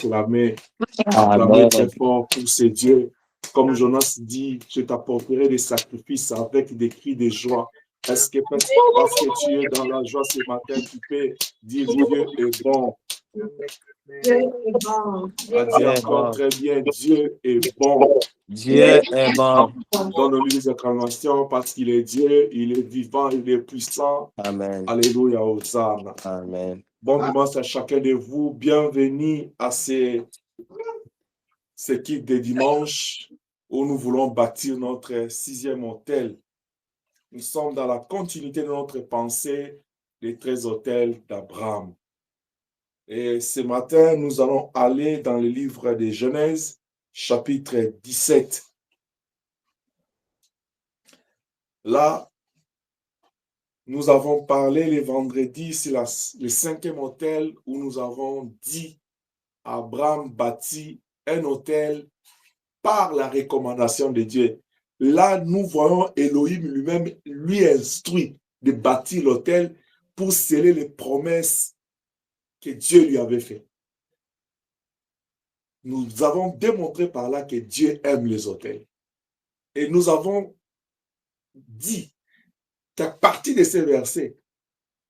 acclamer très Amen. fort pour ces dieux. Comme Jonas dit, je t'apporterai des sacrifices avec des cris de joie. Est-ce que parce que tu es dans la joie ce matin, tu peux dire Dieu est bon? À dire Dieu est encore bon. très bien, Dieu est bon. Dieu est bon. Donne-lui des acclamations parce qu'il est Dieu, il est vivant, il est puissant. Amen. Alléluia, Hosanna. Amen. Bon dimanche à chacun de vous. Bienvenue à ce kit de dimanche où nous voulons bâtir notre 6e hôtel. Nous sommes dans la continuité de notre pensée des 13 hôtels d'Abraham. Et ce matin, nous allons aller dans le livre de Genèse, chapitre 17. Là, nous avons parlé le vendredi, c'est le 5e hôtel où nous avons dit Abraham bâtit un hôtel par la recommandation de Dieu. Là, nous voyons Elohim lui-même lui instruit de bâtir l'hôtel pour sceller les promesses que Dieu lui avait faites. Nous avons démontré par là que Dieu aime les hôtels. Et nous avons dit qu'à partir de ces versets,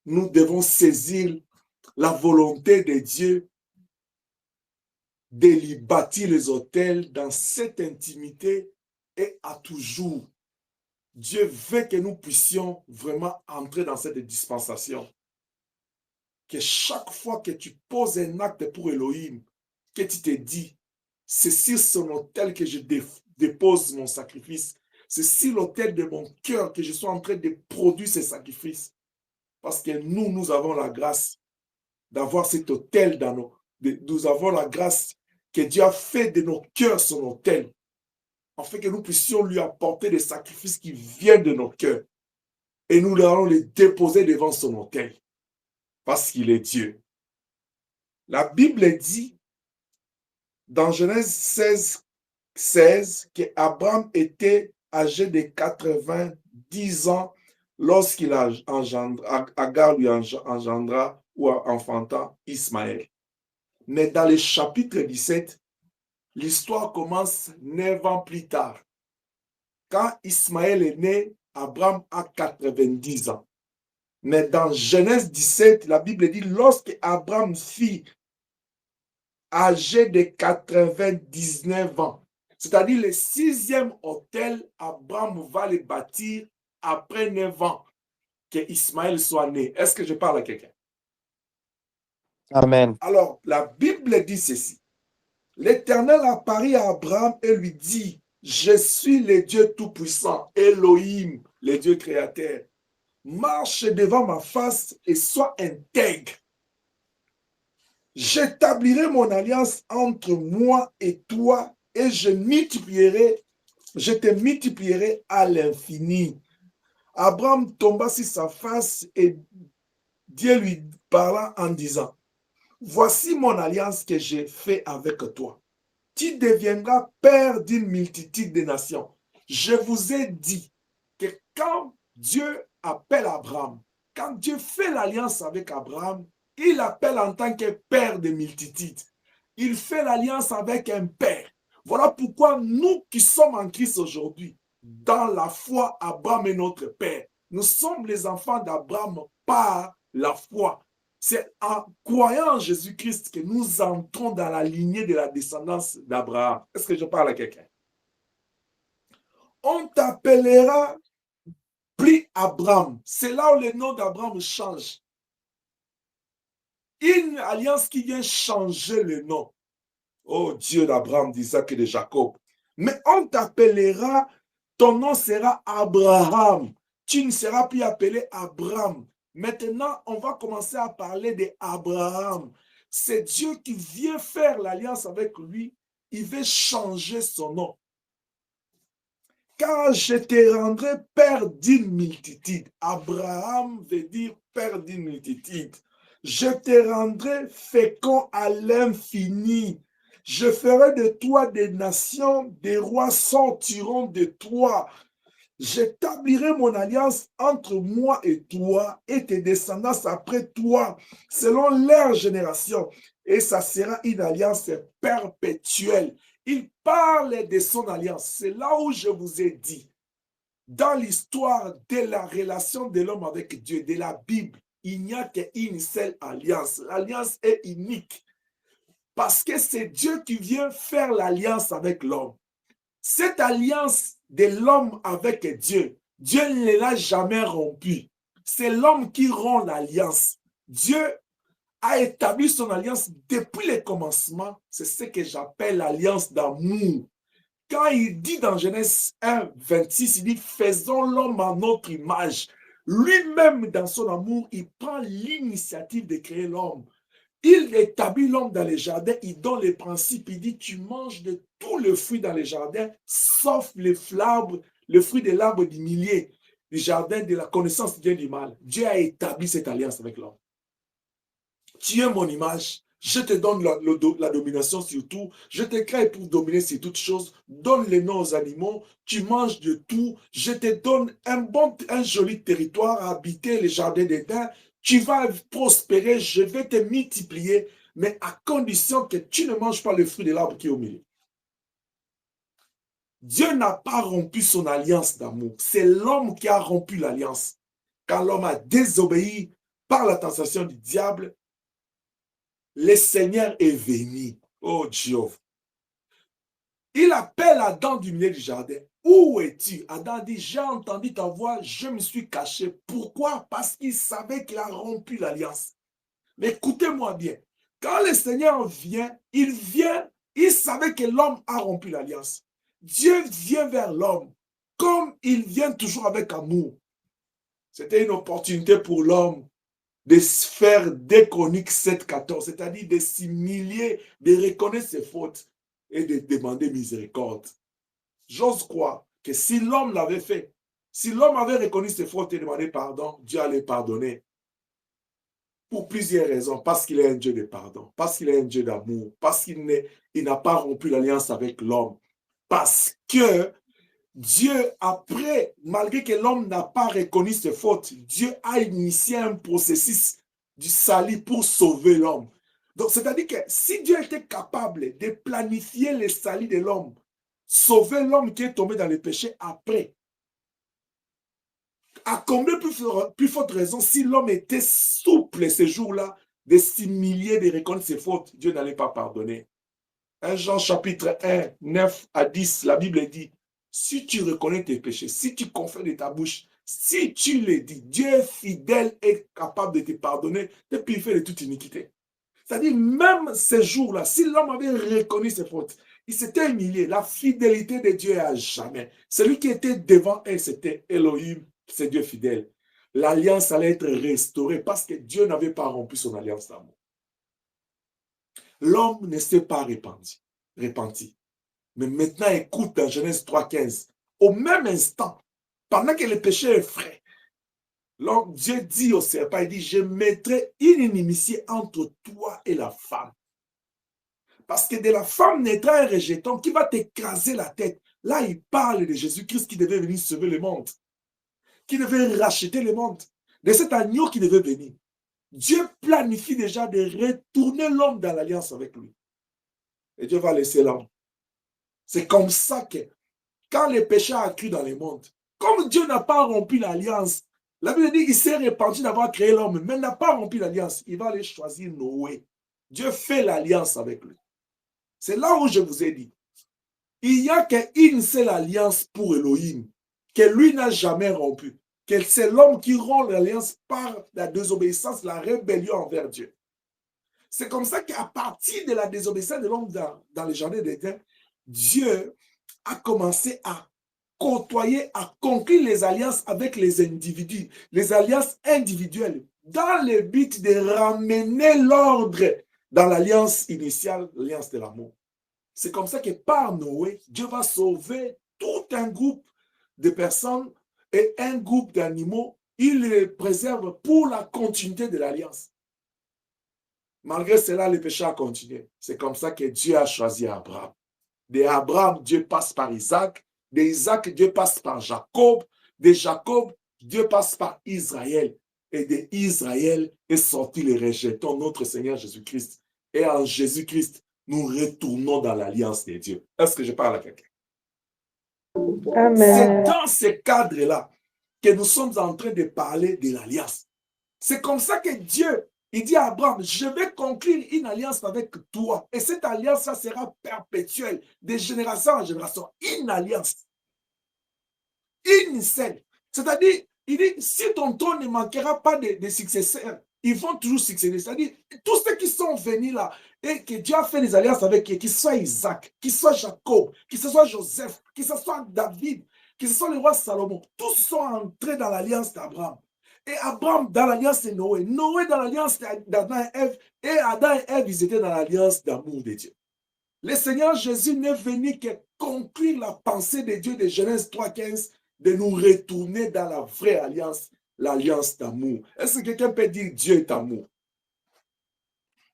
nous devons saisir la volonté de Dieu de lui bâtir les hôtels dans cette intimité et à toujours. Dieu veut que nous puissions vraiment entrer dans cette dispensation. Que chaque fois que tu poses un acte pour Elohim, que tu te dis, c'est sur son autel que je dépose mon sacrifice. C'est sur l'autel de mon cœur que je suis en train de produire ces sacrifices. Parce que nous avons la grâce d'avoir cet autel dans nous avons la grâce que Dieu a fait de nos cœurs son autel. Afin que nous puissions lui apporter des sacrifices qui viennent de nos cœurs. Et nous allons les déposer devant son autel. Parce qu'il est Dieu. La Bible dit, dans Genèse 16, qu'Abraham était âgé de 90 ans lorsqu'il Agar lui engendra ou enfanta Ismaël. Mais dans le chapitre 17, l'histoire commence 9 ans plus tard. Quand Ismaël est né, Abraham a 90 ans. Mais dans Genèse 17, la Bible dit, lorsque Abraham fut âgé de 99 ans, c'est-à-dire le 6e hôtel, Abraham va le bâtir après 9 ans que Ismaël soit né. Est-ce que je parle à quelqu'un? Amen. Alors, la Bible dit ceci. L'Éternel apparut à Abraham et lui dit, je suis le Dieu Tout-Puissant, Elohim, le Dieu créateur. Marche devant ma face et sois intègre. J'établirai mon alliance entre moi et toi et je te multiplierai à l'infini. Abraham tomba sur sa face et Dieu lui parla en disant, voici mon alliance que j'ai faite avec toi. Tu deviendras père d'une multitude de nations. Je vous ai dit que quand Dieu appelle Abraham, quand Dieu fait l'alliance avec Abraham, il l'appelle en tant que père de multitudes. Il fait l'alliance avec un père. Voilà pourquoi nous qui sommes en Christ aujourd'hui, dans la foi, Abraham est notre père. Nous sommes les enfants d'Abraham par la foi. C'est en croyant en Jésus-Christ que nous entrons dans la lignée de la descendance d'Abraham. Est-ce que je parle à quelqu'un? On t'appellera plus Abraham. C'est là où le nom d'Abraham change. Une alliance qui vient changer le nom. Oh Dieu d'Abraham, d'Isaac et de Jacob. Mais on t'appellera, ton nom sera Abraham. Tu ne seras plus appelé Abraham. Maintenant, on va commencer à parler d'Abraham. C'est Dieu qui vient faire l'alliance avec lui. Il veut changer son nom. Car je te rendrai père d'une multitude. Abraham veut dire père d'une multitude. Je te rendrai fécond à l'infini. Je ferai de toi des nations, des rois sortiront de toi. J'établirai mon alliance entre moi et toi et tes descendants après toi, selon leur génération. et ça sera une alliance perpétuelle. Il parle de son alliance. C'est là où je vous ai dit, dans l'histoire de la relation de l'homme avec Dieu, de la Bible, il n'y a qu'une seule alliance. L'alliance est unique parce que c'est Dieu qui vient faire l'alliance avec l'homme. Cette alliance de l'homme avec Dieu, Dieu ne l'a jamais rompue. C'est l'homme qui rompt l'alliance. Dieu a établi son alliance depuis le commencement. C'est ce que j'appelle l'alliance d'amour. Quand il dit dans Genèse 1, 26, il dit « Faisons l'homme à notre image ». Lui-même, dans son amour, il prend l'initiative de créer l'homme. Il établit l'homme dans les jardins, il donne les principes, il dit « Tu manges de tous les fruits dans les jardins, sauf le fruit de l'arbre du milieu, du jardin de la connaissance du bien et du mal. » Dieu a établi cette alliance avec l'homme. Tu es mon image, je te donne la domination sur tout, je te crée pour dominer sur toutes choses, donne les noms aux animaux, tu manges de tout, je te donne un joli territoire à habiter, les jardins d'Éden, tu vas prospérer, je vais te multiplier, mais à condition que tu ne manges pas le fruit de l'arbre qui est au milieu. Dieu n'a pas rompu son alliance d'amour, c'est l'homme qui a rompu l'alliance. Quand l'homme a désobéi par la tentation du diable, le Seigneur est venu. Oh Dieu. Il appelle Adam du milieu du jardin. Où es-tu? Adam dit, j'ai entendu ta voix, je me suis caché. Pourquoi? Parce qu'il savait qu'il a rompu l'alliance. Mais écoutez-moi bien. Quand le Seigneur vient, il savait que l'homme a rompu l'alliance. Dieu vient vers l'homme, comme il vient toujours avec amour. C'était une opportunité pour l'homme de faire des Chroniques 7-14, c'est-à-dire de s'humilier, de reconnaître ses fautes et de demander miséricorde. J'ose croire que si l'homme l'avait fait, si l'homme avait reconnu ses fautes et demandé pardon, Dieu allait pardonner. Pour plusieurs raisons. Parce qu'il est un Dieu de pardon, parce qu'il est un Dieu d'amour, parce qu'il n'a pas rompu l'alliance avec l'homme. Parce que Dieu, après, malgré que l'homme n'a pas reconnu ses fautes, Dieu a initié un processus du salut pour sauver l'homme. Donc, c'est-à-dire que si Dieu était capable de planifier le salut de l'homme, sauver l'homme qui est tombé dans le péché après, à combien plus forte raison, si l'homme était souple ces jours-là, de s'humilier, de reconnaître ses fautes, Dieu n'allait pas pardonner. 1 Jean chapitre 1, 9 à 10, la Bible dit, si tu reconnais tes péchés, si tu confesses de ta bouche, si tu les dis, Dieu est fidèle et capable de te pardonner, de purifier de toute iniquité. C'est-à-dire, même ces jours-là, si l'homme avait reconnu ses fautes, il s'était humilié. La fidélité de Dieu est à jamais. Celui qui était devant elle, c'était Elohim, c'est Dieu fidèle. L'alliance allait être restaurée parce que Dieu n'avait pas rompu son alliance d'amour. L'homme ne s'est pas repenti. Mais maintenant, écoute dans Genèse 3,15. Au même instant, pendant que le péché est frais, Dieu dit au serpent, il dit, je mettrai une inimitié entre toi et la femme. Parce que de la femme naîtra un rejeton qui va t'écraser la tête. Là, il parle de Jésus-Christ qui devait venir sauver le monde, qui devait racheter le monde, de cet agneau qui devait venir. Dieu planifie déjà de retourner l'homme dans l'alliance avec lui. Et Dieu va laisser l'homme. C'est comme ça que, quand le péché a accru dans le monde, comme Dieu n'a pas rompu l'alliance, la Bible dit qu'il s'est repenti d'avoir créé l'homme, mais n'a pas rompu l'alliance. Il va aller choisir Noé. Dieu fait l'alliance avec lui. C'est là où je vous ai dit, il n'y a qu'une seule alliance pour Elohim, que lui n'a jamais rompue. Que c'est l'homme qui rompt l'alliance par la désobéissance, la rébellion envers Dieu. C'est comme ça qu'à partir de la désobéissance de l'homme dans le jardin d'Éden, Dieu a commencé à côtoyer, à conclure les alliances avec les individus, les alliances individuelles, dans le but de ramener l'ordre dans l'alliance initiale, l'alliance de l'amour. C'est comme ça que par Noé, Dieu va sauver tout un groupe de personnes et un groupe d'animaux. Il les préserve pour la continuité de l'alliance. Malgré cela, le péché a continué. C'est comme ça que Dieu a choisi Abraham. De Abraham, Dieu passe par Isaac. De Isaac, Dieu passe par Jacob. De Jacob, Dieu passe par Israël. Et de Israël est sorti le rejeton, notre Seigneur Jésus-Christ. Et en Jésus-Christ, nous retournons dans l'alliance de Dieu. Est-ce que je parle à quelqu'un? C'est dans ce cadre-là que nous sommes en train de parler de l'alliance. C'est comme ça que Dieu, il dit à Abraham, je vais conclure une alliance avec toi. Et cette alliance-là sera perpétuelle, de génération en génération. Une alliance. Une seule. C'est-à-dire, il dit, si ton trône ne manquera pas de successeurs, ils vont toujours succéder. C'est-à-dire, tous ceux qui sont venus là, et que Dieu a fait des alliances avec eux, que ce soit Isaac, que ce soit Jacob, que ce soit Joseph, que ce soit David, que ce soit le roi Salomon, tous sont entrés dans l'alliance d'Abraham. Et Abraham dans l'alliance de Noé, Noé dans l'alliance d'Adam et Ève, et Adam et Ève, ils étaient dans l'alliance d'amour de Dieu. Le Seigneur Jésus n'est venu que conclure la pensée de Dieu de Genèse 3,15, de nous retourner dans la vraie alliance, l'alliance d'amour. Est-ce que quelqu'un peut dire Dieu est amour?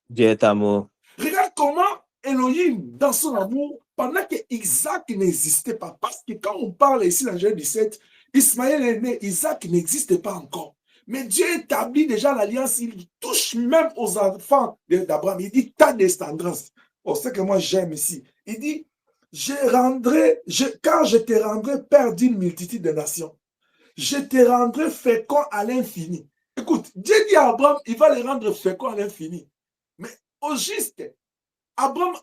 Dieu est amour. Regarde comment Elohim, dans son amour, pendant que Isaac n'existait pas, parce que quand on parle ici dans Genèse 17, Ismaël est né, Isaac n'existait pas encore. Mais Dieu établit déjà l'alliance, il touche même aux enfants d'Abraham. Il dit ta descendance. Oh, c'est que moi j'aime ici. Il dit, car je te rendrai père d'une multitude de nations. Je te rendrai fécond à l'infini. Écoute, Dieu dit à Abraham, il va le rendre fécond à l'infini. Mais au juste, Abraham,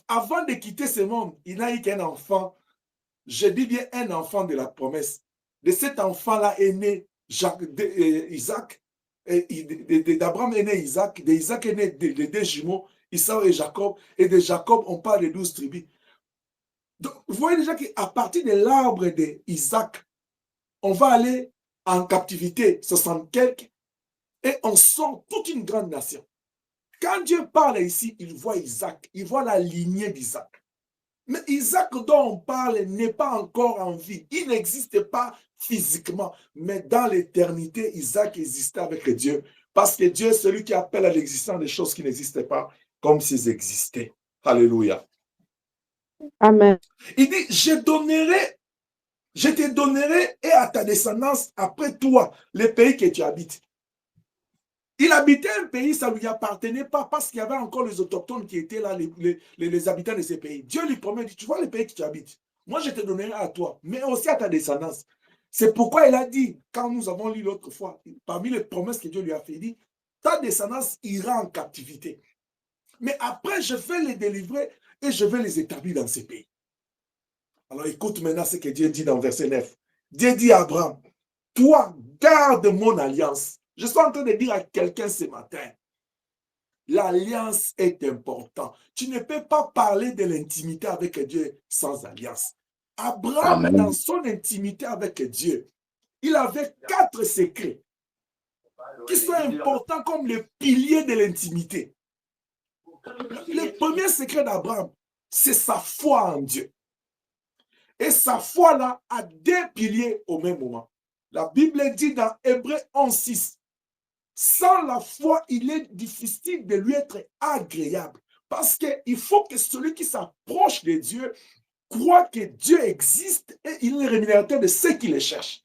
avant de quitter ce monde, il n'a eu qu'un enfant. Je dis bien un enfant de la promesse. De cet enfant-là est né Isaac. D'Abraham est né Isaac. D'Isaac est né les deux jumeaux, Isaac et Jacob. Et de Jacob, on parle de 12 tribus. Donc, vous voyez déjà qu'à partir de l'arbre d'Isaac, on va aller en captivité 60 quelques et on sort toute une grande nation. Quand Dieu parle ici, il voit Isaac, il voit la lignée d'Isaac. Mais Isaac dont on parle n'est pas encore en vie. Il n'existe pas physiquement. Mais dans l'éternité, Isaac existait avec Dieu. Parce que Dieu est celui qui appelle à l'existence des choses qui n'existaient pas comme s'ils existaient. Alléluia. Amen. Il dit, je te donnerai et à ta descendance après toi les pays que tu habites. Il habitait un pays, ça ne lui appartenait pas parce qu'il y avait encore les autochtones qui étaient là, les habitants de ces pays. Dieu lui promet, tu vois les pays que tu habites, moi je te donnerai à toi, mais aussi à ta descendance. C'est pourquoi il a dit, quand nous avons lu l'autre fois, parmi les promesses que Dieu lui a fait, il dit, ta descendance ira en captivité. Mais après, je vais les délivrer et je vais les établir dans ces pays. Alors écoute maintenant ce que Dieu dit dans verset 9. Dieu dit à Abraham, toi, garde mon alliance. Je suis en train de dire à quelqu'un ce matin, l'alliance est importante. Tu ne peux pas parler de l'intimité avec Dieu sans alliance. Abraham, dans son intimité avec Dieu, il avait 4 secrets qui sont importants comme les piliers de l'intimité. Le premier secret d'Abraham, c'est sa foi en Dieu. Et sa foi-là a 2 piliers au même moment. La Bible dit dans Hébreux 11:6, sans la foi, il est difficile de lui être agréable. Parce qu'il faut que celui qui s'approche de Dieu croit que Dieu existe et il est rémunérateur de ceux qui le cherchent.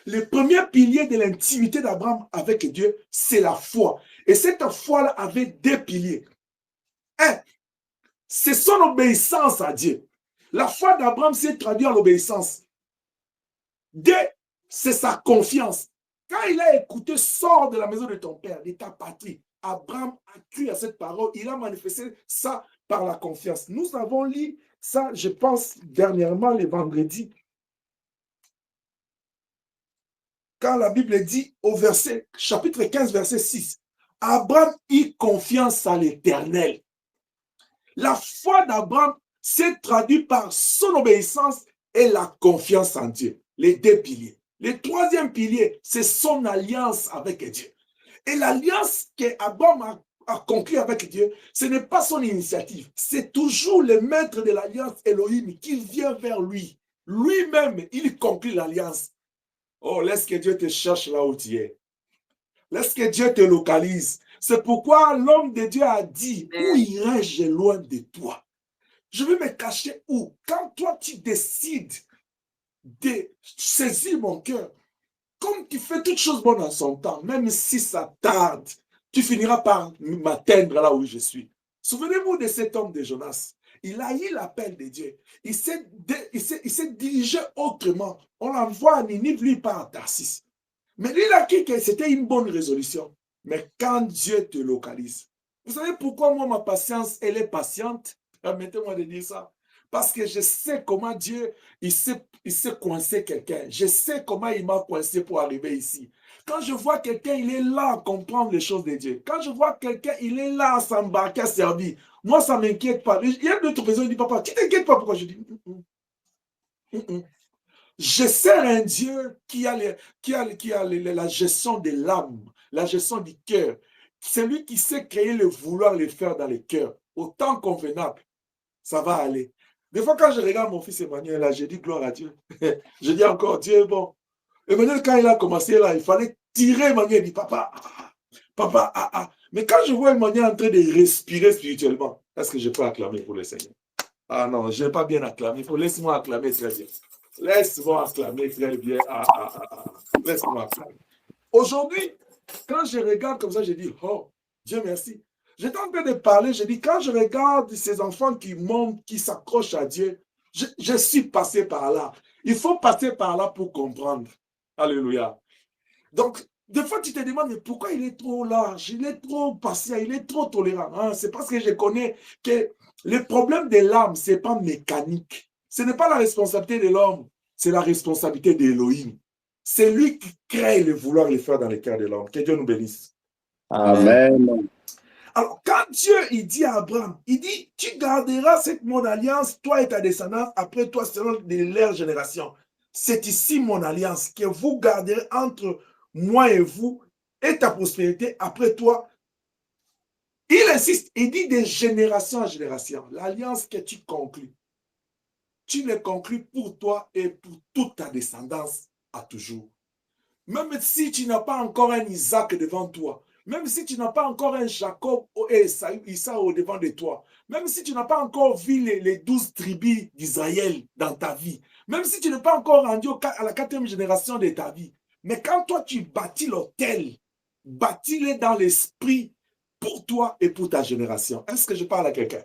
Le premier pilier de l'intimité d'Abraham avec Dieu, c'est la foi. Et cette foi-là avait 2 piliers. 1, c'est son obéissance à Dieu. La foi d'Abraham s'est traduite en obéissance. 2, c'est sa confiance. Quand il a écouté, sors de la maison de ton père, de ta patrie, Abraham a cru à cette parole, il a manifesté ça par la confiance. Nous avons lu ça, je pense, dernièrement, le vendredi, quand la Bible dit au chapitre 15, verset 6, Abraham eut confiance à l'Éternel. La foi d'Abraham s'est traduite par son obéissance et la confiance en Dieu, les 2 piliers. Le 3e pilier, c'est son alliance avec Dieu. Et l'alliance qu'Abraham a conclue avec Dieu, ce n'est pas son initiative. C'est toujours le maître de l'alliance Elohim qui vient vers lui. Lui-même, il conclut l'alliance. Oh, laisse que Dieu te cherche là où tu es. Laisse que Dieu te localise. C'est pourquoi l'homme de Dieu a dit, où irai-je loin de toi? Je vais me cacher où? Quand toi, tu décides de saisir mon cœur, comme tu fais toutes choses bonnes en son temps, même si ça tarde, tu finiras par m'atteindre là où je suis. Souvenez-vous de cet homme de Jonas. Il a eu l'appel de Dieu. Il s'est dirigé autrement. On l'envoie à Ninive, lui part à Tarsis. Mais lui, il a dit que c'était une bonne résolution. Mais quand Dieu te localise, vous savez pourquoi moi, ma patience, elle est patiente? Permettez-moi de dire ça. Parce que je sais comment Dieu, il sait coincer quelqu'un. Je sais comment il m'a coincé pour arriver ici. Quand je vois quelqu'un, il est là à comprendre les choses de Dieu. Quand je vois quelqu'un, il est là à s'embarquer, à servir. Moi, ça ne m'inquiète pas. Il y a d'autres personnes qui disent, papa, tu ne t'inquiètes pas pourquoi je dis. Je sers un Dieu qui a la gestion de l'âme, la gestion du cœur. C'est lui qui sait créer le vouloir, le faire dans le cœur. Au temps convenable, ça va aller. Des fois, quand je regarde mon fils Emmanuel, là, je dis gloire à Dieu. Je dis encore, Dieu est bon. Emmanuel, quand il a commencé là, il fallait tirer Emmanuel. Il dit, papa, papa, Mais quand je vois Emmanuel en train de respirer spirituellement, est-ce que je peux acclamer pour le Seigneur? Ah non, je n'ai pas bien acclamé. Laisse-moi acclamer très bien. Laisse-moi acclamer très bien. Laisse-moi acclamer. Aujourd'hui, quand je regarde comme ça, je dis, oh, Dieu merci. J'étais en train de parler, je dis, quand je regarde ces enfants qui montent, qui s'accrochent à Dieu, je suis passé par là. Il faut passer par là pour comprendre. Alléluia. Donc, des fois, tu te demandes, mais pourquoi il est trop large, il est trop patient, il est trop tolérant. Hein? C'est parce que je connais que le problème de l'âme, ce n'est pas mécanique. Ce n'est pas la responsabilité de l'homme, c'est la responsabilité d'Élohim. C'est lui qui crée le vouloir le faire dans le cœur de l'homme. Que Dieu nous bénisse. Amen. Alors, quand Dieu, il dit à Abraham, il dit, tu garderas mon alliance, toi et ta descendance, après toi, selon leur génération. C'est ici mon alliance que vous garderez entre moi et vous et ta prospérité après toi. Il insiste, il dit de génération en génération, l'alliance que tu conclus, tu le conclus pour toi et pour toute ta descendance à toujours. Même si tu n'as pas encore un Isaac devant toi, même si tu n'as pas encore un Jacob et Issa au devant de toi, même si tu n'as pas encore vu les 12 tribus d'Israël dans ta vie, même si tu n'es pas encore rendu à la 4e génération de ta vie, mais quand toi tu bâtis l'autel, bâtis-le dans l'esprit pour toi et pour ta génération. Est-ce que je parle à quelqu'un?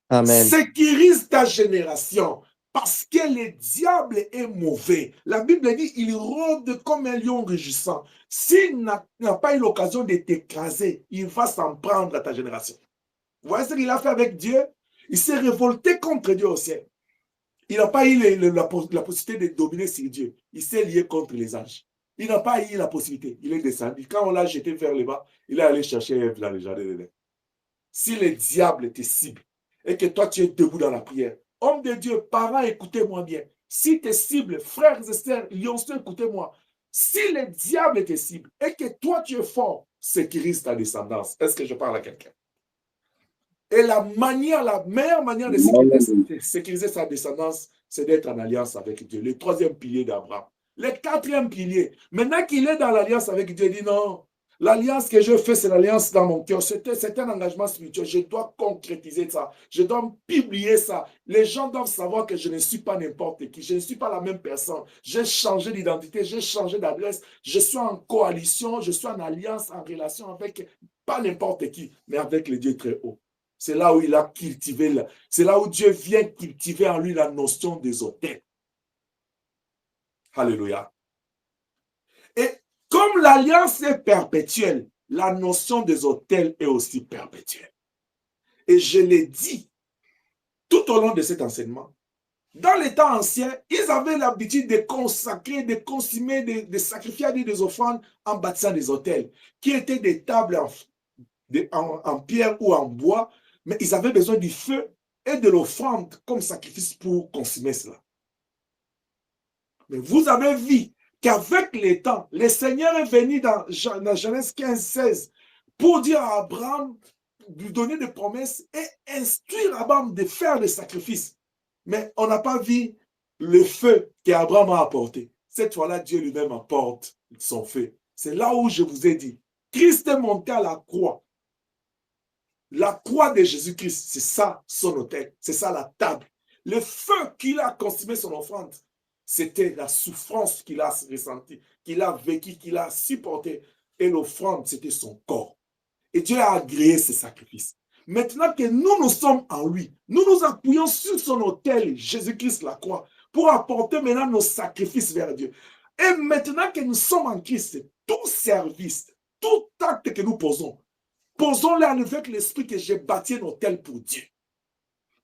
Amen. Sécurise ta génération. Parce que le diable est mauvais. La Bible dit, il rôde comme un lion rugissant. S'il n'a pas eu l'occasion de t'écraser, il va s'en prendre à ta génération. Vous voyez ce qu'il a fait avec Dieu? Il s'est révolté contre Dieu au ciel. Il n'a pas eu la possibilité de dominer sur Dieu. Il s'est lié contre les anges. Il n'a pas eu la possibilité. Il est descendu. Quand on l'a jeté vers le bas, il est allé chercher Ève dans le jardin d'Éden. Si le diable te cible et que toi tu es debout dans la prière, homme de Dieu, parents, écoutez-moi bien. Si tes cibles, frères et sœurs, lionceaux, écoutez-moi. Si le diable te cible et que toi tu es fort, sécurise ta descendance. Est-ce que je parle à quelqu'un? Et la meilleure manière de sécuriser sa descendance, c'est d'être en alliance avec Dieu. Le 3e pilier d'Abraham. Le 4e pilier. Maintenant qu'il est dans l'alliance avec Dieu, il dit non. L'alliance que je fais, c'est l'alliance dans mon cœur. C'est un engagement spirituel. Je dois concrétiser ça. Je dois publier ça. Les gens doivent savoir que je ne suis pas n'importe qui. Je ne suis pas la même personne. J'ai changé d'identité. J'ai changé d'adresse. Je suis en coalition. Je suis en alliance, en relation avec pas n'importe qui, mais avec le Dieu très haut. C'est là où il a cultivé, c'est là où Dieu vient cultiver en lui la notion des autels. Alléluia. Et comme l'alliance est perpétuelle, la notion des autels est aussi perpétuelle. Et je l'ai dit tout au long de cet enseignement. Dans les temps anciens, ils avaient l'habitude de consacrer, de consumer, de sacrifier des offrandes en bâtissant des autels, qui étaient des tables en pierre ou en bois, mais ils avaient besoin du feu et de l'offrande comme sacrifice pour consommer cela. Mais vous avez vu qu'avec les temps, le Seigneur est venu dans Genèse 15, 16 pour dire à Abraham, lui donner des promesses et instruire Abraham de faire des sacrifices. Mais on n'a pas vu le feu qu'Abraham a apporté. Cette fois-là, Dieu lui-même apporte son feu. C'est là où je vous ai dit, Christ est monté à la croix. La croix de Jésus-Christ, c'est ça son autel, c'est ça la table. Le feu qu'il a consumé son offrande, c'était la souffrance qu'il a ressentie, qu'il a vécu, qu'il a supporté. Et l'offrande, c'était son corps. Et Dieu a agréé ce sacrifice. Maintenant que nous sommes en lui, nous nous appuyons sur son autel, Jésus-Christ la croix, pour apporter maintenant nos sacrifices vers Dieu. Et maintenant que nous sommes en Christ, tout service, tout acte que nous posons, posons-le avec l'esprit que j'ai bâti un autel pour Dieu.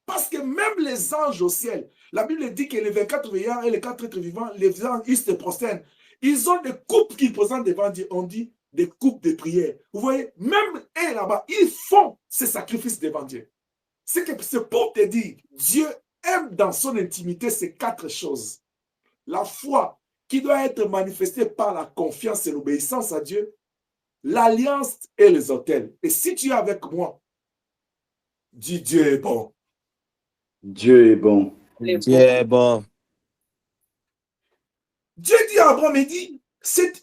Parce que même les anges au ciel, la Bible dit que les 24 veillants et les 4 êtres vivants, les anges, ils se prosternent. Ils ont des coupes qu'ils présentent devant Dieu. On dit des coupes de prière. Vous voyez, même eux là-bas, ils font ces sacrifices devant Dieu. C'est pour te dire, Dieu aime dans son intimité ces 4 choses. La foi qui doit être manifestée par la confiance et l'obéissance à Dieu, l'alliance et les autels. Et si tu es avec moi, dis Dieu est bon. Dieu est bon. Dieu est bon. Dieu dit à Abraham, il dit,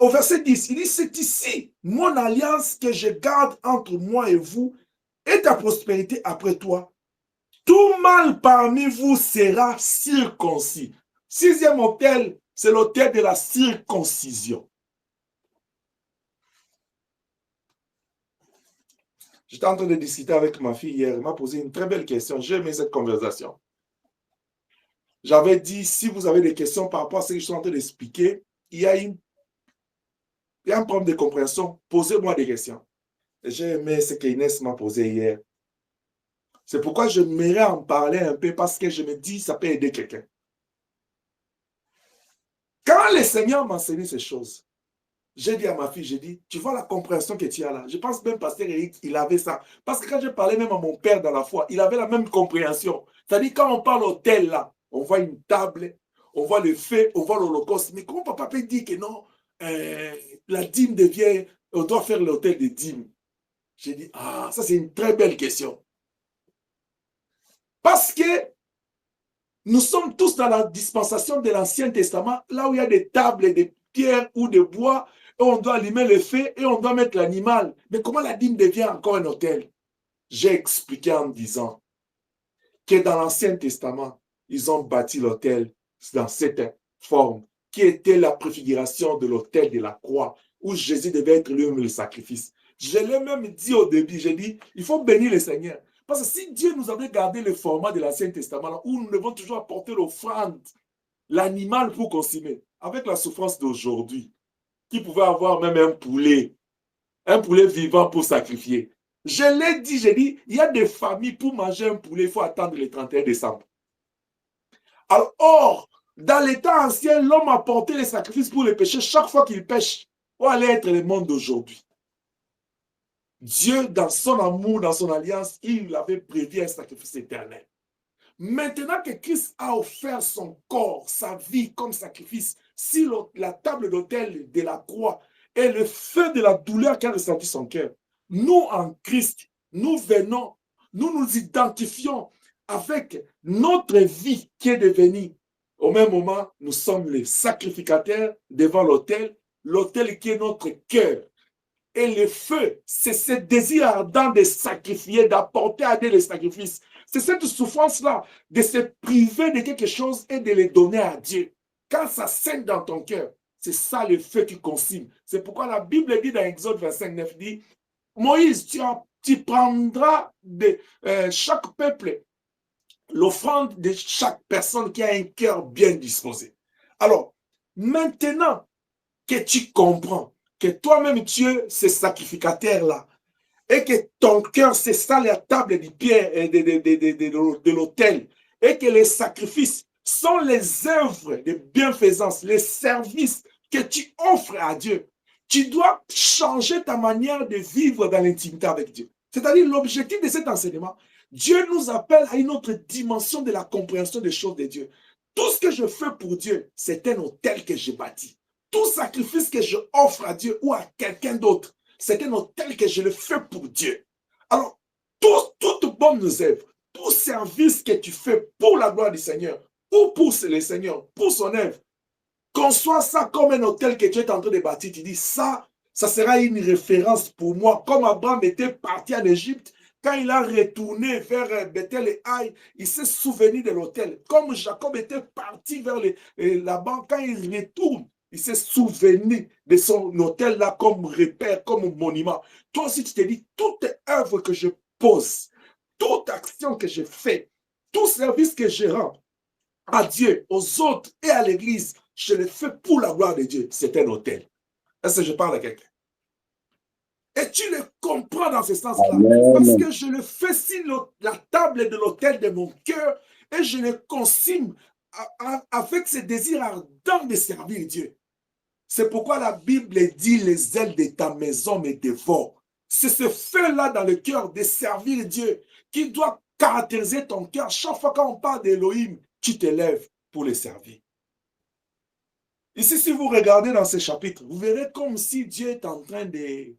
au verset 10, il dit, c'est ici mon alliance que je garde entre moi et vous et ta prospérité après toi. Tout mâle parmi vous sera circoncis. 6e autel, c'est l'autel de la circoncision. J'étais en train de discuter avec ma fille hier. Elle m'a posé une très belle question. J'ai aimé cette conversation. J'avais dit, si vous avez des questions par rapport à ce que je suis en train d'expliquer, il y a un problème de compréhension. Posez-moi des questions. J'ai aimé ce qu'Inès m'a posé hier. C'est pourquoi je m'aimerais en parler un peu parce que je me dis, ça peut aider quelqu'un. Quand le Seigneur m'a enseigné ces choses, j'ai dit à ma fille, j'ai dit, tu vois la compréhension que tu as là. Je pense même Pasteur Eric, il avait ça. Parce que quand je parlais même à mon père dans la foi, il avait la même compréhension. C'est-à-dire quand on parle autel là, on voit une table, on voit le feu, on voit l'Holocauste. Mais comment papa peut dire que non, la dîme devient, on doit faire l'autel de dîme? J'ai dit, ah, ça c'est une très belle question. Parce que nous sommes tous dans la dispensation de l'Ancien Testament, là où il y a des tables, des pierres ou des bois, et on doit allumer le feu et on doit mettre l'animal. Mais comment la dîme devient encore un autel? J'ai expliqué en disant que dans l'Ancien Testament, ils ont bâti l'autel dans cette forme, qui était la préfiguration de l'autel de la croix, où Jésus devait être lui-même le sacrifice. Je l'ai même dit au début, j'ai dit, il faut bénir le Seigneur. Parce que si Dieu nous avait gardé le format de l'Ancien Testament, là, où nous devons toujours apporter l'offrande, l'animal pour consommer, avec la souffrance d'aujourd'hui, qui pouvait avoir même un poulet vivant pour sacrifier. Je l'ai dit, j'ai dit, il y a des familles pour manger un poulet, il faut attendre le 31 décembre. Alors, or, dans l'état ancien, l'homme apportait les sacrifices pour les péchés chaque fois qu'il pêche. Où allait être le monde d'aujourd'hui? Dieu, dans son amour, dans son alliance, il avait prévu un sacrifice éternel. Maintenant que Christ a offert son corps, sa vie comme sacrifice, sur la table d'autel de la croix et le feu de la douleur qu'a ressenti son cœur, nous en Christ, nous venons, nous nous identifions avec notre vie qui est devenue. Au même moment, nous sommes les sacrificateurs devant l'autel qui est notre cœur. Et le feu, c'est ce désir ardent de sacrifier, d'apporter à Dieu les sacrifices. C'est cette souffrance-là de se priver de quelque chose et de les donner à Dieu. Quand ça saigne dans ton cœur, c'est ça le feu qui consume. C'est pourquoi la Bible dit dans Exode 25, 9, dit, Moïse, tu prendras de chaque peuple l'offrande de chaque personne qui a un cœur bien disposé. Alors, maintenant que tu comprends que toi-même tu es ce sacrificateur-là, et que ton cœur, c'est ça la table de pierre de l'autel, et que les sacrifices sont les œuvres de bienfaisance, les services que tu offres à Dieu. Tu dois changer ta manière de vivre dans l'intimité avec Dieu. C'est-à-dire l'objectif de cet enseignement, Dieu nous appelle à une autre dimension de la compréhension des choses de Dieu. Tout ce que je fais pour Dieu, c'est un autel que j'ai bâti. Tout sacrifice que je offre à Dieu ou à quelqu'un d'autre, c'est un autel que je le fais pour Dieu. Alors, toute bonne œuvre, tout service que tu fais pour la gloire du Seigneur ou pour le Seigneur, pour son œuvre, conçois ça comme un autel que tu es en train de bâtir. Tu dis, ça sera une référence pour moi. Comme Abraham était parti en Égypte, quand il a retourné vers Bethel et Haï, il s'est souvenu de l'autel. Comme Jacob était parti vers là-bas, quand il retourne, il s'est souvenu de son autel là comme repère, comme monument. Toi aussi, tu te dis, toute œuvre que je pose toute action que je fais, tout service que je rends à Dieu, aux autres et à l'Église, je le fais pour la gloire de Dieu. C'est un autel. Est-ce que je parle à quelqu'un? Et tu le comprends dans ce sens-là. Parce que je le fais sur la table de l'autel de mon cœur et je le consigne avec ce désir ardent de servir Dieu. C'est pourquoi la Bible dit les ailes de ta maison me dévorent. C'est ce feu-là dans le cœur de servir Dieu qui doit caractériser ton cœur. Chaque fois qu'on parle d'Élohim, tu te lèves pour le servir. Ici, si vous regardez dans ce chapitre, vous verrez comme si Dieu est en train de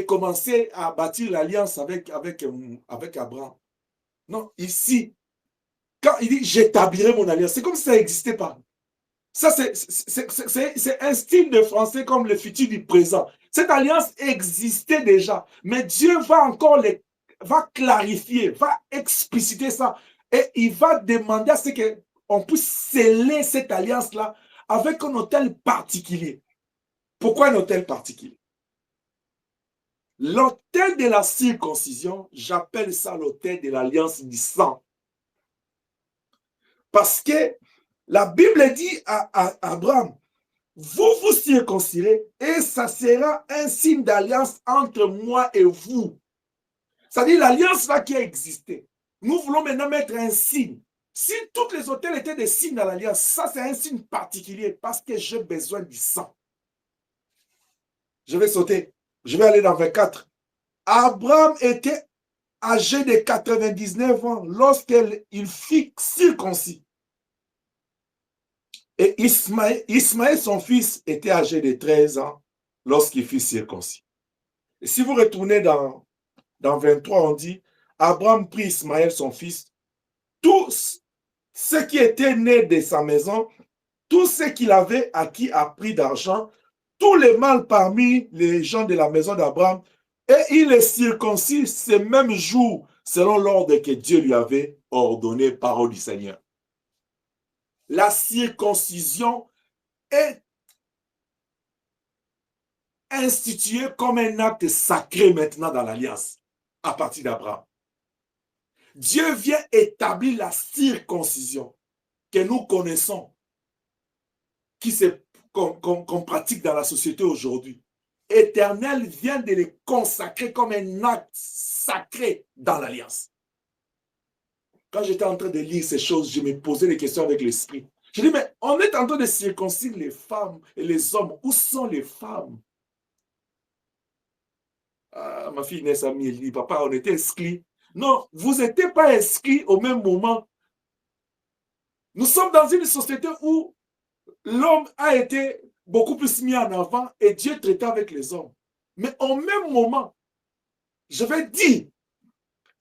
commencer à bâtir l'alliance avec Abraham. Non, ici, quand il dit « j'établirai mon alliance », c'est comme si ça n'existait pas. Ça, c'est un style de français comme le futur du présent. Cette alliance existait déjà, mais Dieu va clarifier, va expliciter ça. Et il va demander à ce qu'on puisse sceller cette alliance-là avec un autel particulier. Pourquoi un autel particulier? L'autel de la circoncision, j'appelle ça l'autel de l'alliance du sang. Parce que la Bible dit à Abraham, vous vous circoncirez et ça sera un signe d'alliance entre moi et vous. C'est-à-dire l'alliance là qui a existé. Nous voulons maintenant mettre un signe. Si tous les autels étaient des signes dans l'alliance, ça c'est un signe particulier parce que j'ai besoin du sang. Je vais sauter. Je vais aller dans 24. Abraham était âgé de 99 ans lorsqu'il fut circoncis. Et Ismaël, son fils, était âgé de 13 ans lorsqu'il fut circoncis. Et si vous retournez dans 23, on dit, Abraham prit Ismaël, son fils, tous ceux qui étaient nés de sa maison, tous ceux qu'il avait acquis à prix d'argent, tous les mâles parmi les gens de la maison d'Abraham, et il les circoncis ce même jour, selon l'ordre que Dieu lui avait ordonné, parole du Seigneur. La circoncision est instituée comme un acte sacré maintenant dans l'alliance, à partir d'Abraham. Dieu vient établir la circoncision que nous connaissons, qu'on pratique dans la société aujourd'hui. Éternel vient de les consacrer comme un acte sacré dans l'alliance. Quand j'étais en train de lire ces choses, je me posais des questions avec l'esprit. Je dis, mais on est en train de circoncire les femmes et les hommes. Où sont les femmes? Ah, ma fille Inès a mis, elle dit, papa, on était inscrits. Non, vous n'étiez pas inscrits au même moment. Nous sommes dans une société où l'homme a été beaucoup plus mis en avant et Dieu traitait avec les hommes. Mais au même moment, je vais dire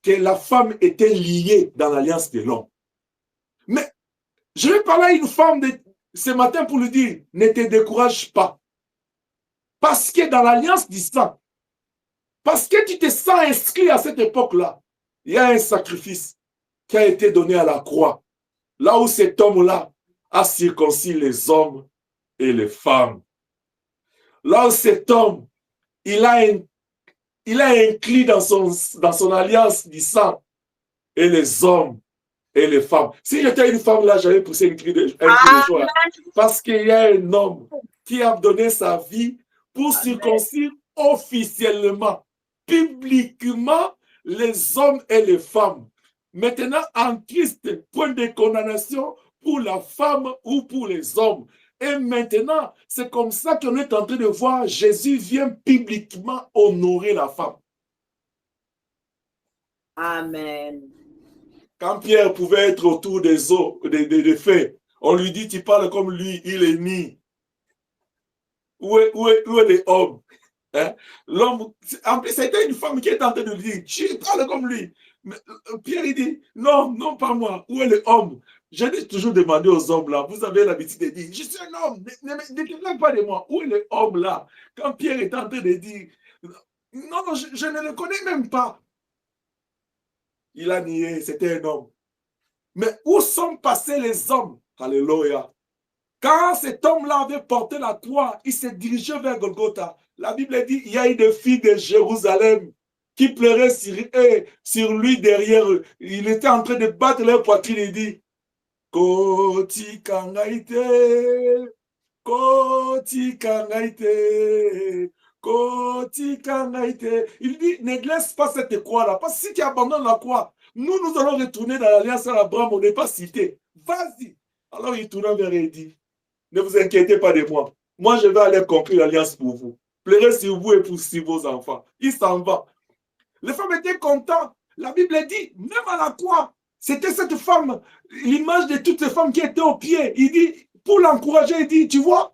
que la femme était liée dans l'alliance de l'homme. Mais je vais parler à une femme ce matin pour lui dire, ne te décourage pas. Parce que dans l'alliance du sang, parce que tu te sens inscrit à cette époque-là, il y a un sacrifice qui a été donné à la croix. Là où cet homme-là a circoncis les hommes et les femmes. Là où cet homme, il a inclus dans son alliance du sang et les hommes et les femmes. Si j'étais une femme là, j'allais pousser un cri de joie. Parce qu'il y a un homme qui a donné sa vie pour circoncire officiellement, publiquement, les hommes et les femmes. Maintenant, en Christ, point de condamnation pour la femme ou pour les hommes. Et maintenant, c'est comme ça qu'on est en train de voir Jésus vient publiquement honorer la femme. Amen. Quand Pierre pouvait être autour des eaux, des faits, on lui dit, tu parles comme lui, il est ni. Où est les hommes? Hein? L'homme, en plus, c'était une femme qui est en train de lui dire, tu parles comme lui. Mais Pierre, il dit, non, non, pas moi. Où est l'homme? J'ai toujours demandé aux hommes là, vous avez l'habitude de dire, je suis un homme, ne te plains pas de moi. Où est l'homme là? Quand Pierre est en train de dire, non, je ne le connais même pas. Il a nié, c'était un homme. Mais où sont passés les hommes? Alléluia. Quand cet homme-là avait porté la croix, il s'est dirigé vers Golgotha. La Bible dit, il y a une fille de Jérusalem qui pleuraient sur lui derrière eux. Il était en train de battre leur poitrine et dit, Koti kangaite, Koti kangaite, Koti kangaite. Il dit, ne laisse pas cette croix-là, parce que si tu abandonnes la croix, nous allons retourner dans l'alliance à Abraham, on n'est pas cité. Vas-y. Alors il tourna vers eux et dit, ne vous inquiétez pas de moi. Moi, je vais aller conclure l'alliance pour vous. Pleurez sur vous et pour sur vos enfants. Il s'en va. Les femmes étaient contentes. La Bible dit, même à la croix, c'était cette femme, l'image de toutes les femmes qui étaient au pied. Il dit, pour l'encourager, il dit, tu vois,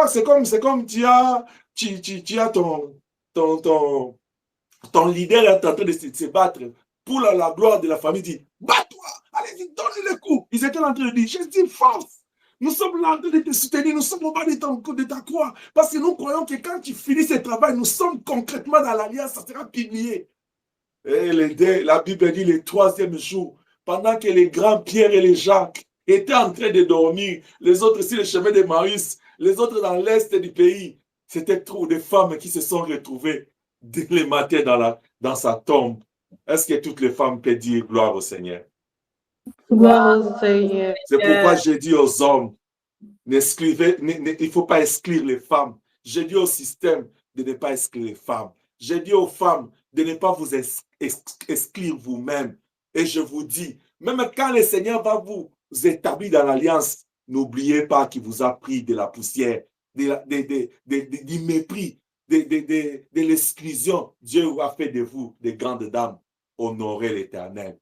c'est comme tu as ton leader est en train de se battre pour la gloire de la famille. Il dit, bats-toi, allez-y, donne-lui le coup. Ils étaient en train de dire, je dis, force. Nous sommes là en train de te soutenir, nous sommes au bas de ta croix. Parce que nous croyons que quand tu finis ce travail, nous sommes concrètement dans l'alliance, ça sera publié. Et la Bible dit le 3e jour, pendant que les grands Pierre et les Jacques étaient en train de dormir, les autres sur le chemin de Maïs, les autres dans l'est du pays, c'était trop de femmes qui se sont retrouvées dès le matin dans sa tombe. Est-ce que toutes les femmes peuvent dire gloire au Seigneur? Gloire au Seigneur. C'est pourquoi j'ai dit aux hommes, il ne faut pas exclure les femmes. J'ai dit au système de ne pas exclure les femmes. J'ai dit aux femmes de ne pas vous exclure vous-même. Et je vous dis, même quand le Seigneur va vous établir dans l'alliance, n'oubliez pas qu'il vous a pris de la poussière, du mépris, de l'exclusion. Dieu a fait de vous des grandes dames. Honorez l'Éternel.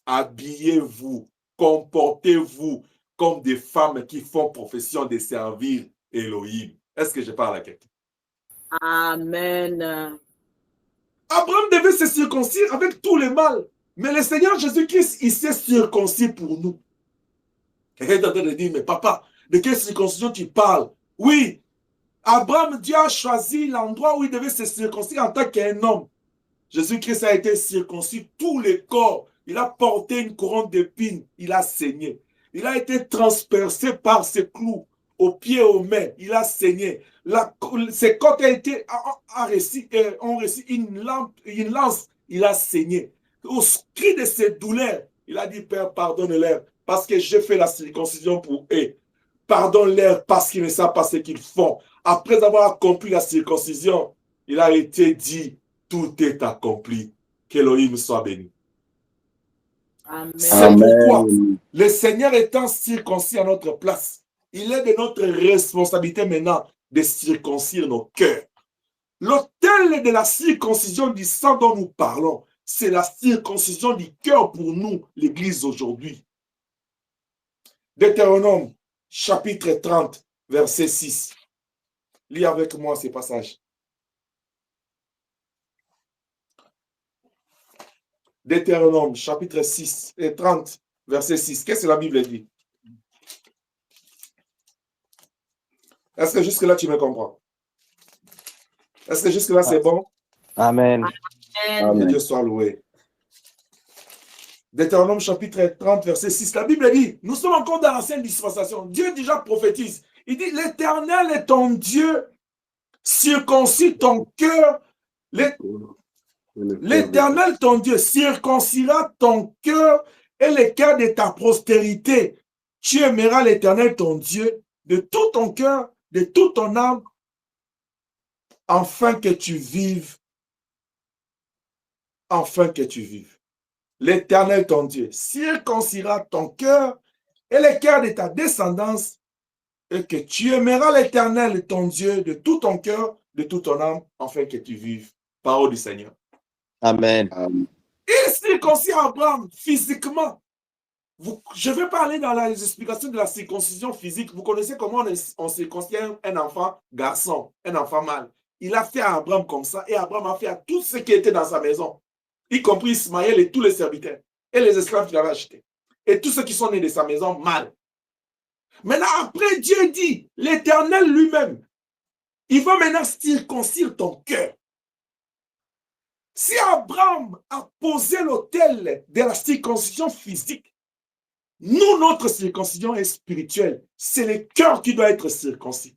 Habillez-vous, comportez-vous comme des femmes qui font profession de servir Elohim. Est-ce que je parle à quelqu'un? Amen. Abraham devait se circoncire avec tout le mal. Mais le Seigneur Jésus-Christ, il s'est circoncis pour nous. Quelqu'un est en train de dire, mais papa, de quelle circoncision tu parles? Oui, Abraham, Dieu a choisi l'endroit où il devait se circoncire en tant qu'un homme. Jésus-Christ a été circoncis, tout le corps. Il a porté une couronne d'épines, il a saigné. Il a été transpercé par ses clous, aux pieds et aux mains, il a saigné. Ses côtes ont reçu une lance, il a saigné. Au cri de ses douleurs, il a dit, Père, pardonne-leur, parce que j'ai fait la circoncision pour eux. Pardonne-leur parce qu'ils ne savent pas ce qu'ils font. Après avoir accompli la circoncision, il a été dit, tout est accompli. Qu'Elohim soit béni. C'est pourquoi le Seigneur étant circoncis à notre place, il est de notre responsabilité maintenant de circoncire nos cœurs. L'autel de la circoncision du sang dont nous parlons, c'est la circoncision du cœur pour nous, l'Église aujourd'hui. Deutéronome, chapitre 30, verset 6. Lis avec moi ces passages. Deutéronome, chapitre 6 et 30, verset 6. Qu'est-ce que la Bible dit? Est-ce que jusque-là, tu me comprends? Est-ce que jusque-là, c'est bon? Amen. Que Dieu soit loué. Deutéronome, chapitre 30, verset 6. La Bible dit, nous sommes encore dans l'ancienne dispensation. Dieu déjà prophétise. Il dit, l'Éternel est ton Dieu, circoncis ton cœur. L'Éternel, ton Dieu, circoncira ton cœur et le cœur de ta postérité. Tu aimeras l'Éternel, ton Dieu, de tout ton cœur, de toute ton âme, afin que tu vives. Afin que tu vives. L'Éternel, ton Dieu, circoncira ton cœur et le cœur de ta descendance, et que tu aimeras l'Éternel, ton Dieu, de tout ton cœur, de toute ton âme, afin que tu vives. Parole du Seigneur. Amen. Il circoncis Abraham physiquement. Je vais parler dans les explications de la circoncision physique. Vous connaissez comment on circoncie un enfant garçon, un enfant mâle. Il a fait à Abraham comme ça, et Abraham a fait à tous ceux qui étaient dans sa maison, y compris Ismaël et tous les serviteurs, et les esclaves qu'il avait achetés, et tous ceux qui sont nés de sa maison mâle. Maintenant, après, Dieu dit, l'Éternel lui-même, il va maintenant circoncire ton cœur. Si Abraham a posé l'autel de la circoncision physique, nous, notre circoncision est spirituelle. C'est le cœur qui doit être circoncis.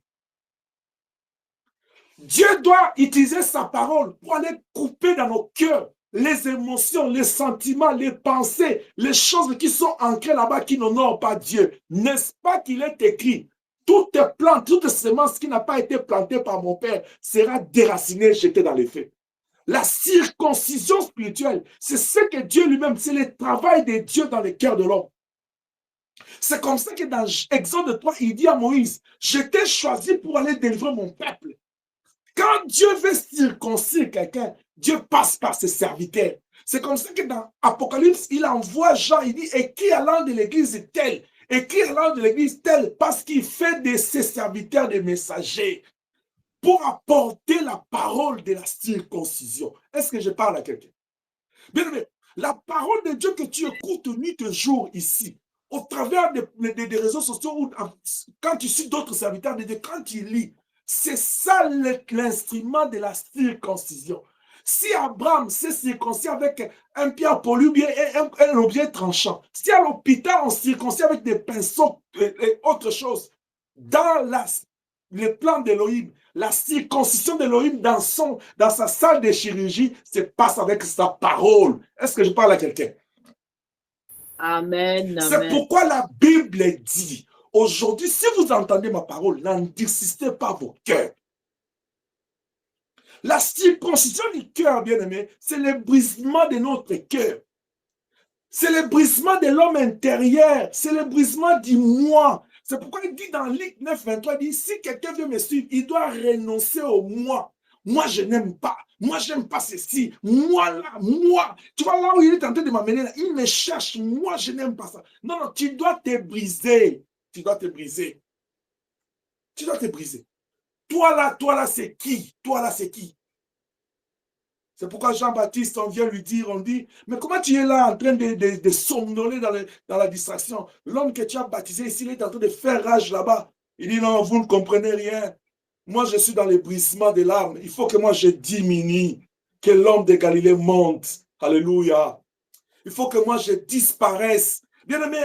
Dieu doit utiliser sa parole pour aller couper dans nos cœurs les émotions, les sentiments, les pensées, les choses qui sont ancrées là-bas qui n'honorent pas Dieu. N'est-ce pas qu'il est écrit? Toute plante, toute semence qui n'a pas été plantée par mon Père sera déracinée et jetée dans les feux. La circoncision spirituelle, c'est ce que Dieu lui-même, c'est le travail de Dieu dans le cœur de l'homme. C'est comme ça que dans Exode 3, il dit à Moïse, je t'ai choisi pour aller délivrer mon peuple. Quand Dieu veut circoncire quelqu'un, Dieu passe par ses serviteurs. C'est comme ça que dans Apocalypse, il envoie Jean, il dit, écris à l'âme de l'église telle, écris à l'âme de l'église telle, parce qu'il fait de ses serviteurs des messagers pour apporter la parole de la circoncision. Est-ce que je parle à quelqu'un? Bien aimé, la parole de Dieu que tu écoutes nuit et jour ici, au travers des réseaux sociaux, ou quand tu suis d'autres serviteurs de Dieu, quand tu lis, c'est ça l'instrument de la circoncision. Si Abraham s'est circoncis avec un pierre pollué et un objet tranchant, si à l'hôpital on circoncis avec des pinceaux et autre chose, dans le plan d'Élohim, la circoncision d'Élohim dans sa salle de chirurgie se passe avec sa parole. Est-ce que je parle à quelqu'un? Amen. C'est pourquoi la Bible dit, aujourd'hui, si vous entendez ma parole, n'endurcissez pas vos cœurs. La circoncision du cœur, bien-aimé, c'est le brisement de notre cœur. C'est le brisement de l'homme intérieur. C'est le brisement du moi. C'est pourquoi il dit dans Luc 9, 23, il dit, si quelqu'un veut me suivre, il doit renoncer au moi. Moi, je n'aime pas. Moi, j'aime pas ceci. Moi, là, moi. Tu vois, là où il est en train de m'amener, il me cherche. Moi, je n'aime pas ça. Non, non, tu dois te briser. Tu dois te briser. Tu dois te briser. Toi, là, c'est qui? Toi, là, c'est qui? C'est pourquoi Jean-Baptiste, on vient lui dire, on dit, mais comment tu es là en train de somnoler dans la distraction? L'homme que tu as baptisé ici, il est en train de faire rage là-bas. Il dit, non, vous ne comprenez rien. Moi, je suis dans le brisement de l'âme. Il faut que moi, je diminue, que l'homme de Galilée monte. Alléluia. Il faut que moi, je disparaisse. Bien aimé,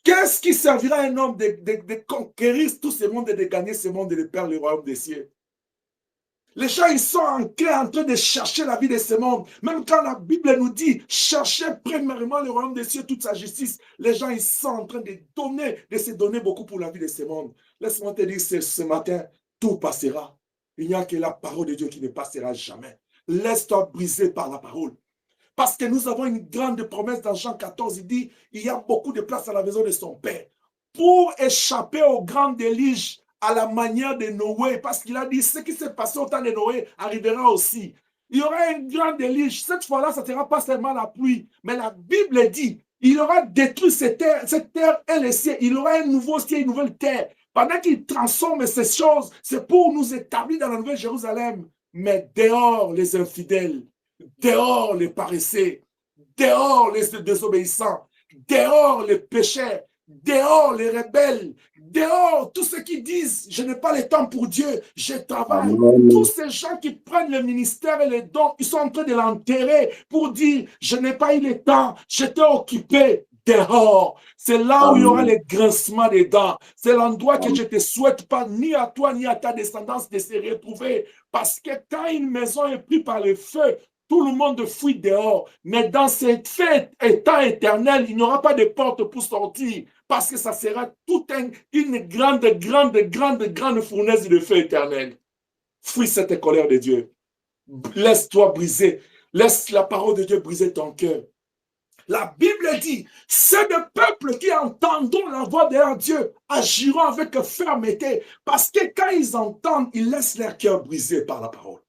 qu'est-ce qui servira à un homme de conquérir tout ce monde et de gagner ce monde et de perdre le royaume des cieux? Les gens, ils sont en train de chercher la vie de ce monde. Même quand la Bible nous dit, cherchez premièrement le royaume des cieux, toute sa justice, les gens, ils sont en train de se donner beaucoup pour la vie de ce monde. Laisse-moi te dire, ce matin, tout passera. Il n'y a que la parole de Dieu qui ne passera jamais. Laisse-toi briser par la parole. Parce que nous avons une grande promesse dans Jean 14, il dit, il y a beaucoup de place à la maison de son Père. Pour échapper au grand déluge, à la manière de Noé, parce qu'il a dit, ce qui s'est passé au temps de Noé arrivera aussi. Il y aura un grand déluge. Cette fois-là, ça ne sera pas seulement la pluie, mais la Bible dit, il aura détruit cette terre et les cieux. Il aura un nouveau ciel, une nouvelle terre. Pendant qu'il transforme ces choses, c'est pour nous établir dans la Nouvelle Jérusalem. Mais dehors les infidèles, dehors les paresseux, dehors les désobéissants, dehors les pécheurs, dehors les rebelles, dehors tous ceux qui disent je n'ai pas le temps pour Dieu, je travaille. Amen. Tous ces gens qui prennent le ministère et les dons, ils sont en train de l'enterrer pour dire je n'ai pas eu le temps, j'étais occupé. Dehors, c'est là où il y aura le grincement des dents. C'est l'endroit que je ne te souhaite pas, ni à toi, ni à ta descendance, de se retrouver. Parce que quand une maison est prise par le feu, tout le monde fuit dehors. Mais dans cette fête étant éternel, il n'y aura pas de porte pour sortir. Parce que ça sera toute une grande fournaise de feu éternel. Fuis cette colère de Dieu. Laisse-toi briser. Laisse la parole de Dieu briser ton cœur. La Bible dit, c'est le peuple qui entendront la voix de leur Dieu agiront avec fermeté. Parce que quand ils entendent, ils laissent leur cœur brisé par la parole.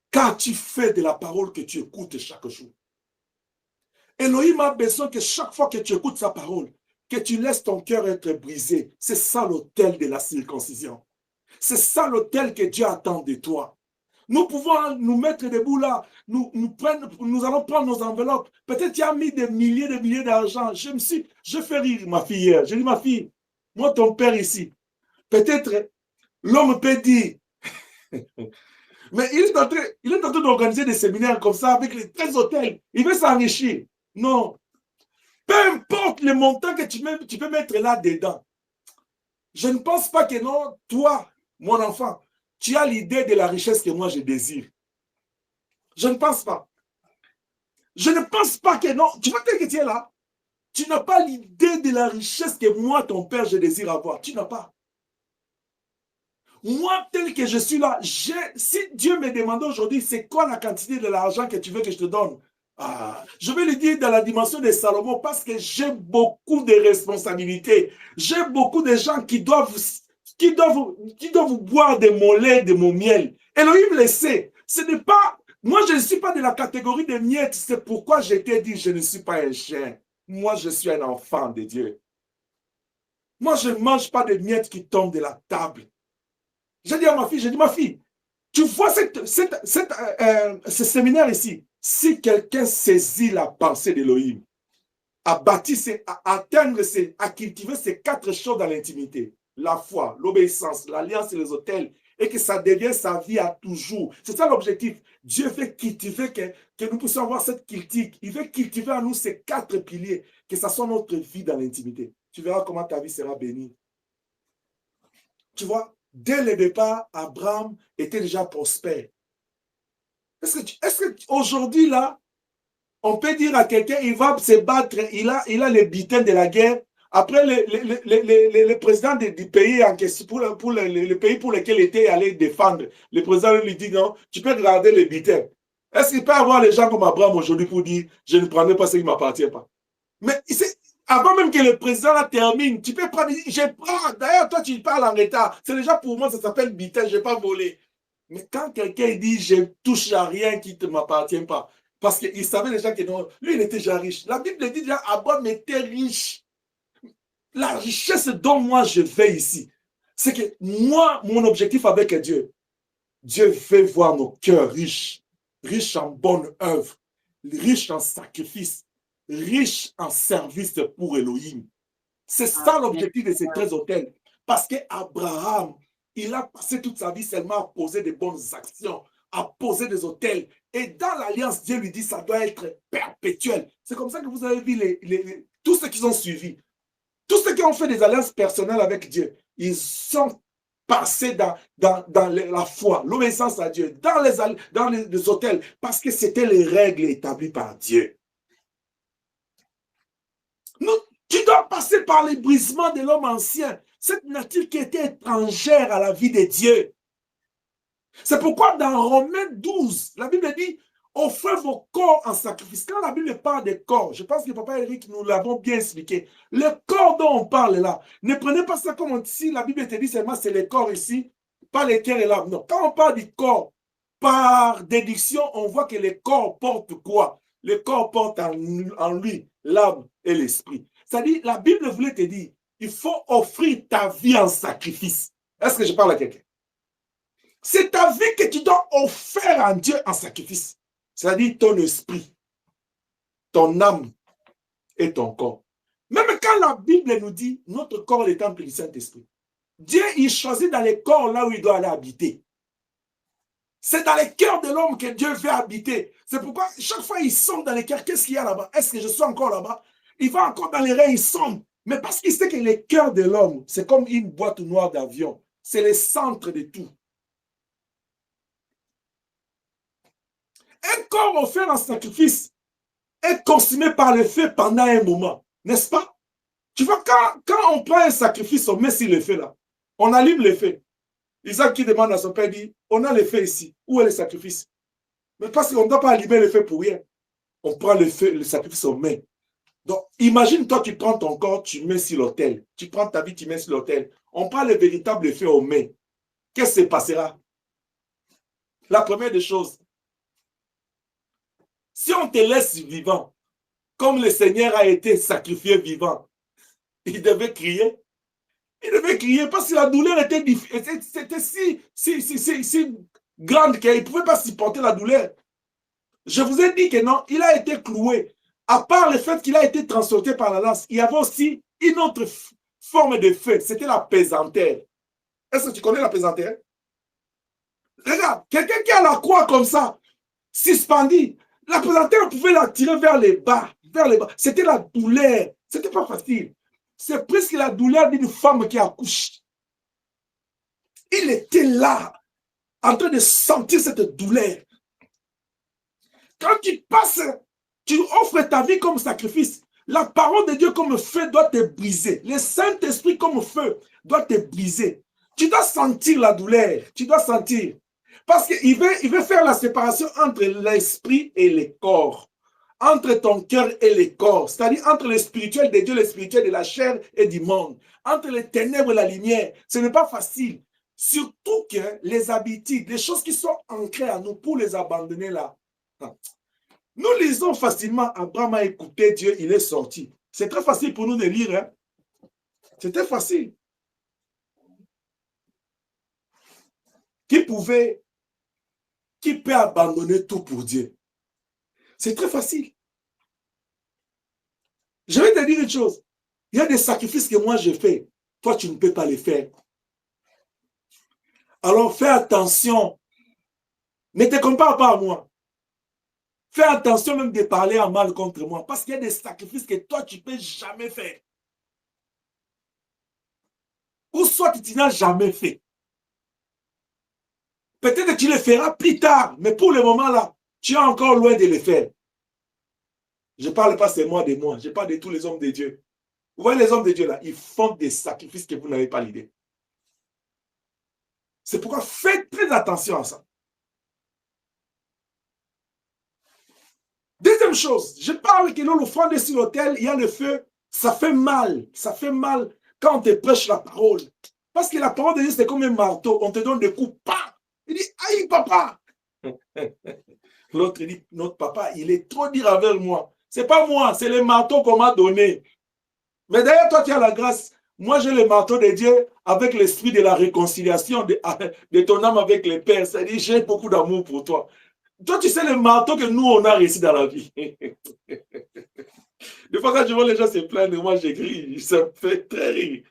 Car tu fais de la parole que tu écoutes chaque jour. Elohim a besoin que chaque fois que tu écoutes sa parole, que tu laisses ton cœur être brisé. C'est ça l'autel de la circoncision. C'est ça l'autel que Dieu attend de toi. Nous pouvons nous mettre debout là, nous allons prendre nos enveloppes. Peut-être tu as mis des milliers d'argent. Je fais rire ma fille hier. J'ai dit, ma fille, moi ton père ici, peut-être l'homme peut dire, mais il est en train d'organiser des séminaires comme ça avec les 13 hôtels. Il veut s'enrichir. Non. Peu importe le montant que tu peux mettre là-dedans. Je ne pense pas que non, toi, mon enfant, tu as l'idée de la richesse que moi je désire. Je ne pense pas. Je ne pense pas que non. Tu vois tel que tu es là. Tu n'as pas l'idée de la richesse que moi, ton père, je désire avoir. Tu n'as pas. Moi, tel que je suis là, si Dieu me demande aujourd'hui, c'est quoi la quantité de l'argent que tu veux que je te donne? Je vais le dire dans la dimension de Salomon parce que j'ai beaucoup de responsabilités. J'ai beaucoup de gens qui doivent boire de mon lait, de mon miel. Elohim le sait. Ce n'est pas... Moi, je ne suis pas de la catégorie des miettes. C'est pourquoi je t'ai dit, je ne suis pas un chien. Moi, je suis un enfant de Dieu. Moi, je ne mange pas de miettes qui tombent de la table. J'ai dit à ma fille, tu vois ce séminaire ici, si quelqu'un saisit la pensée d'Elohim, à atteindre, à cultiver ces 4 choses dans l'intimité, la foi, l'obéissance, l'alliance et les autels, et que ça devienne sa vie à toujours. C'est ça l'objectif. Dieu veut cultiver que nous puissions avoir cette cultique. Il veut cultiver en nous ces 4 piliers, que ça soit notre vie dans l'intimité. Tu verras comment ta vie sera bénie. Tu vois, dès le départ, Abraham était déjà prospère. Est-ce qu'aujourd'hui, là, on peut dire à quelqu'un, il va se battre, il a les butins de la guerre. Après, le président du pays en question, pour le pays pour lequel il était allé défendre, le président lui dit non, tu peux regarder les butins. Est-ce qu'il peut y avoir les gens comme Abraham aujourd'hui pour dire, je ne prendrai pas ce qui ne m'appartient pas? Mais avant même que le président la termine, tu peux prendre, je prends. D'ailleurs, toi, tu parles en retard. C'est déjà pour moi, ça s'appelle butin, je n'ai pas volé. Mais quand quelqu'un dit, je ne touche à rien qui ne m'appartient pas, parce qu'il savait déjà que non, lui, il était déjà riche. La Bible dit déjà, Abraham était riche. La richesse dont moi je vais ici, c'est que moi, mon objectif avec Dieu, Dieu veut voir nos cœurs riches, riches en bonne œuvre, riches en sacrifice, riches en service pour Elohim. C'est ça l'objectif de ces 13 autels. Parce qu'Abraham, il a passé toute sa vie seulement à poser des bonnes actions, à poser des autels. Et dans l'alliance, Dieu lui dit ça doit être perpétuel. C'est comme ça que vous avez vu tous ceux qui ont suivi. Tous ceux qui ont fait des alliances personnelles avec Dieu, ils sont passés dans la foi, l'obéissance à Dieu, dans les autels, parce que c'était les règles établies par Dieu. Tu dois passer par les brisements de l'homme ancien, cette nature qui était étrangère à la vie de Dieu. C'est pourquoi dans Romains 12, la Bible dit, offrez vos corps en sacrifice. Quand la Bible parle des corps, je pense que Papa Eric nous l'avons bien expliqué. Le corps dont on parle là, ne prenez pas ça comme si la Bible te dit seulement c'est le corps ici, pas le cœur et l'âme. Non, quand on parle du corps, par déduction, on voit que le corps porte quoi? Le corps porte en lui l'âme et l'esprit. C'est-à-dire, la Bible voulait te dire, il faut offrir ta vie en sacrifice. Est-ce que je parle à quelqu'un? C'est ta vie que tu dois offrir à Dieu en sacrifice. C'est-à-dire ton esprit, ton âme et ton corps. Même quand la Bible nous dit, notre corps est le temple du Saint-Esprit. Dieu, il choisit dans les corps là où il doit aller habiter. C'est dans les cœurs de l'homme que Dieu veut habiter. C'est pourquoi chaque fois il sonde dans les cœurs, qu'est-ce qu'il y a là-bas? Est-ce que je suis encore là-bas? Il va encore dans les reins, il sonde. Mais parce qu'il sait que les cœurs de l'homme, c'est comme une boîte noire d'avion. C'est le centre de tout. Un corps offert en sacrifice est consumé par le feu pendant un moment. N'est-ce pas? Tu vois, quand on prend un sacrifice, on met sur le feu là. On allume le feu. Isaac qui demande à son père dit, on a le feu ici. Où est le sacrifice? Mais parce qu'on ne doit pas allumer le feu pour rien. On prend le feu, le sacrifice, on met. Donc, imagine toi, tu prends ton corps, tu mets sur l'autel. Tu prends ta vie, tu mets sur l'autel. On prend le véritable feu, on met. Qu'est-ce qui se passera? La première des choses, si on te laisse vivant, comme le Seigneur a été sacrifié vivant, il devait crier. Il devait crier parce que la douleur était si grande qu'il ne pouvait pas supporter la douleur. Je vous ai dit que non, il a été cloué. À part le fait qu'il a été transporté par la lance, il y avait aussi une autre forme de feu. C'était la pesanteur. Est-ce que tu connais la pesanteur? Regarde, quelqu'un qui a la croix comme ça, suspendu, la pesanteur pouvait la tirer vers les bas. C'était la douleur. C'était pas facile. C'est presque la douleur d'une femme qui accouche. Il était là. en train de sentir cette douleur. Quand tu passes, tu offres ta vie comme sacrifice. La parole de Dieu comme feu doit te briser. Le Saint-Esprit comme feu doit te briser. Tu dois sentir la douleur. Tu dois sentir. Parce qu'il veut faire la séparation entre l'esprit et le corps. Entre ton cœur et le corps. C'est-à-dire entre le spirituel de Dieu, le spirituel de la chair et du monde. Entre les ténèbres et la lumière. Ce n'est pas facile. Surtout que les habitudes, les choses qui sont ancrées à nous pour les abandonner là. Nous lisons facilement, Abraham a écouté Dieu, il est sorti. C'est très facile pour nous de lire. Hein? C'était facile. Qui peut abandonner tout pour Dieu? C'est très facile. Je vais te dire une chose. Il y a des sacrifices que moi je fais. Toi, tu ne peux pas les faire. Alors, fais attention. Ne te compare pas à moi. Fais attention même de parler en mal contre moi. Parce qu'il y a des sacrifices que toi, tu ne peux jamais faire. Ou soit tu n'as jamais fait. Peut-être que tu le feras plus tard. Mais pour le moment là, tu es encore loin de le faire. Je ne parle pas seulement de moi. Je parle de tous les hommes de Dieu. Vous voyez les hommes de Dieu là, ils font des sacrifices que vous n'avez pas l'idée. C'est pourquoi faites très attention à ça. Deuxième chose, je parle que l'offrande sur l'autel, il y a le feu, ça fait mal. Ça fait mal quand on te prêche la parole. Parce que la parole de Dieu, c'est comme un marteau. On te donne des coups, pas. Il dit, aïe papa. L'autre dit, notre papa, il est trop dur avec moi. C'est pas moi, c'est le marteau qu'on m'a donné. Mais d'ailleurs, toi, tu as la grâce. Moi, j'ai le marteau de Dieu avec l'esprit de la réconciliation de ton âme avec les pères. C'est-à-dire, j'ai beaucoup d'amour pour toi. Toi, tu sais le marteau que nous, on a réussi dans la vie. Des fois, quand je vois les gens se plaindre, moi, j'écris. Ça me fait très rire.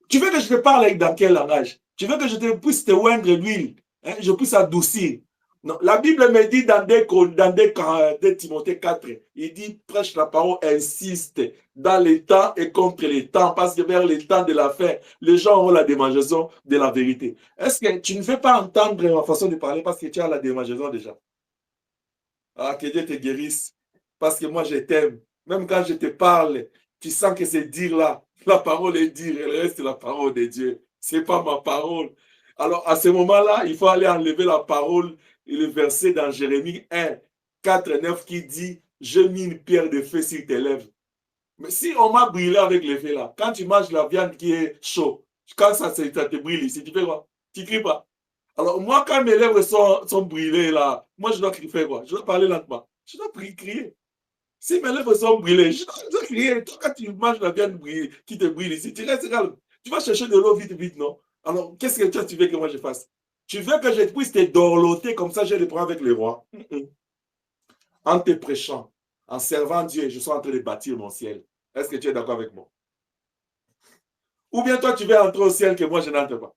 Tu veux que je te parle dans quel langage? Tu veux que je puisse te oindre l'huile? Hein, je puisse adoucir? Non, la Bible me dit dans 2 Timothée 4, il dit prêche la parole, insiste dans les temps et contre les temps, parce que vers les temps de la fin, les gens auront la démangeaison de la vérité. Est-ce que tu ne fais pas entendre ma façon de parler parce que tu as la démangeaison déjà? Ah, que Dieu te guérisse, parce que moi je t'aime. Même quand je te parle, tu sens que c'est dire là, la parole est dire, et le reste c'est la parole de Dieu. C'est pas ma parole. Alors à ce moment-là, il faut aller enlever la parole et le verset dans Jérémie 1, 4, 9 qui dit « Je mis une pierre de feu sur tes lèvres ». Mais si on m'a brûlé avec le feu là, quand tu manges la viande qui est chaude, quand ça te brûle ici, tu fais quoi? Tu cries pas. Alors moi, quand mes lèvres sont brûlées là, moi je dois faire quoi? Je dois parler lentement. Je dois crier. Si mes lèvres sont brûlées, je dois crier. Toi, quand tu manges la viande qui te brûle ici, tu restes calme. Tu vas chercher de l'eau vite, vite, non? Alors, qu'est-ce que toi, tu veux que moi je fasse? Tu veux que je puisse te dorloter comme ça, je le prends avec les rois. En te prêchant, en servant Dieu, je suis en train de bâtir mon ciel. Est-ce que tu es d'accord avec moi? Ou bien toi, tu veux entrer au ciel que moi, je n'entre pas.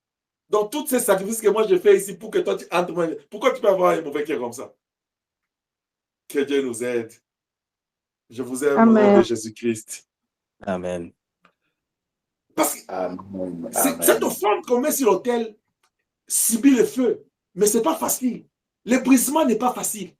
Donc, tous ces sacrifices que moi, je fais ici pour que toi, tu entres. Pourquoi tu peux avoir un mauvais cœur comme ça? Que Dieu nous aide. Je vous aime au nom de Jésus-Christ. Amen. Parce que cette offrande qu'on met sur l'autel subit le feu. Mais ce n'est pas facile. Le brisement n'est pas facile.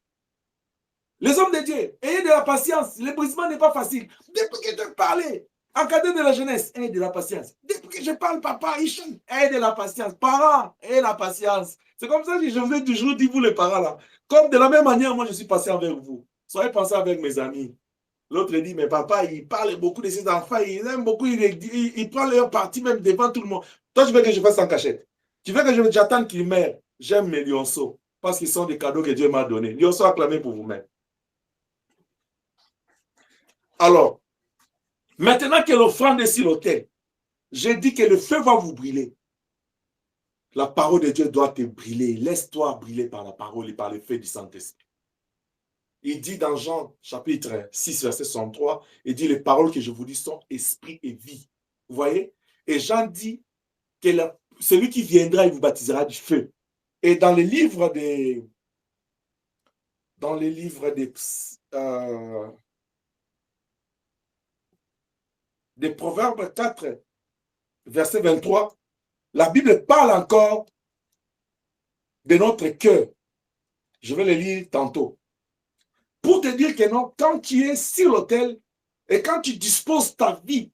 Les hommes de Dieu, ayez de la patience. Le brisement n'est pas facile. Depuis que je te parlais, encadré de la jeunesse, ayez de la patience. Depuis que je parle, papa, Hicham, ayez de la patience. Parents, ayez de la patience. C'est comme ça que je vous ai toujours dit, vous les parents là. Comme de la même manière, moi je suis passé avec vous. Soyez patient avec mes amis. L'autre dit, mais papa, il parle beaucoup de ses enfants, il aime beaucoup, il prend leur parti même devant tout le monde. Toi, tu veux que je fasse en cachette. Tu veux que j'attende qu'ils meurent. J'aime mes lionceaux, parce qu'ils sont des cadeaux que Dieu m'a donnés. Lionceaux acclamés pour vous-même. Alors, maintenant que l'offrande est sur l'autel, j'ai dit que le feu va vous brûler. La parole de Dieu doit te brûler. Laisse-toi brûler par la parole et par le feu du Saint-Esprit. Il dit dans Jean chapitre 6, verset 63, il dit les paroles que je vous dis sont esprit et vie. Vous voyez? Et Jean dit que celui qui viendra, il vous baptisera du feu. Et dans les livres des Proverbes 4, verset 23, la Bible parle encore de notre cœur. Je vais le lire tantôt. Pour te dire que non, quand tu es sur l'autel et quand tu disposes ta vie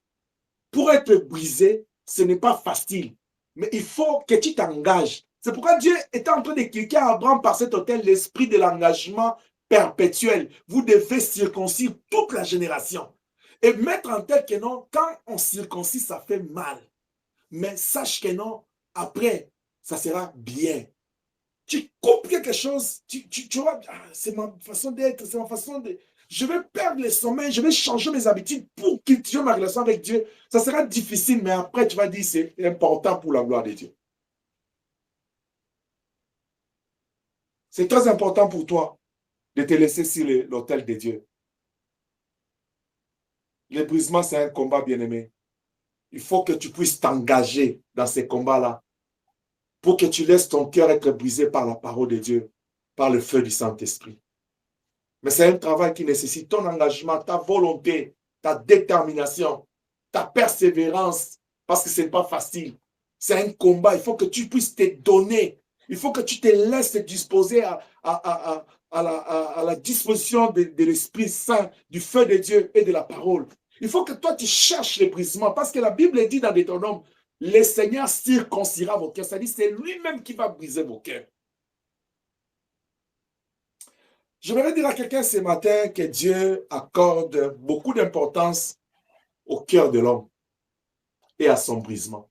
pour être brisé, ce n'est pas facile. Mais il faut que tu t'engages. C'est pourquoi Dieu est en train d'expliquer à Abraham par cet autel l'esprit de l'engagement perpétuel. Vous devez circoncire toute la génération. Et mettre en tête que non, quand on circoncit, ça fait mal. Mais sache que non, après, ça sera bien. Tu coupes quelque chose, tu vois, c'est ma façon d'être, c'est ma façon de... Je vais perdre le sommeil, je vais changer mes habitudes pour cultiver ma relation avec Dieu. Ça sera difficile, mais après, tu vas dire c'est important pour la gloire de Dieu. C'est très important pour toi de te laisser sur l'autel de Dieu. Le brisement, c'est un combat, bien-aimé. Il faut que tu puisses t'engager dans ces combats-là pour que tu laisses ton cœur être brisé par la parole de Dieu, par le feu du Saint-Esprit. Mais c'est un travail qui nécessite ton engagement, ta volonté, ta détermination, ta persévérance, parce que ce n'est pas facile. C'est un combat, il faut que tu puisses te donner. Il faut que tu te laisses disposer à la disposition de l'Esprit Saint, du feu de Dieu et de la parole. Il faut que toi, tu cherches le brisement, parce que la Bible dit dans Deutéronome, le Seigneur circoncira vos cœurs. C'est-à-dire, c'est lui-même qui va briser vos cœurs. Je voudrais dire à quelqu'un ce matin que Dieu accorde beaucoup d'importance au cœur de l'homme et à son brisement.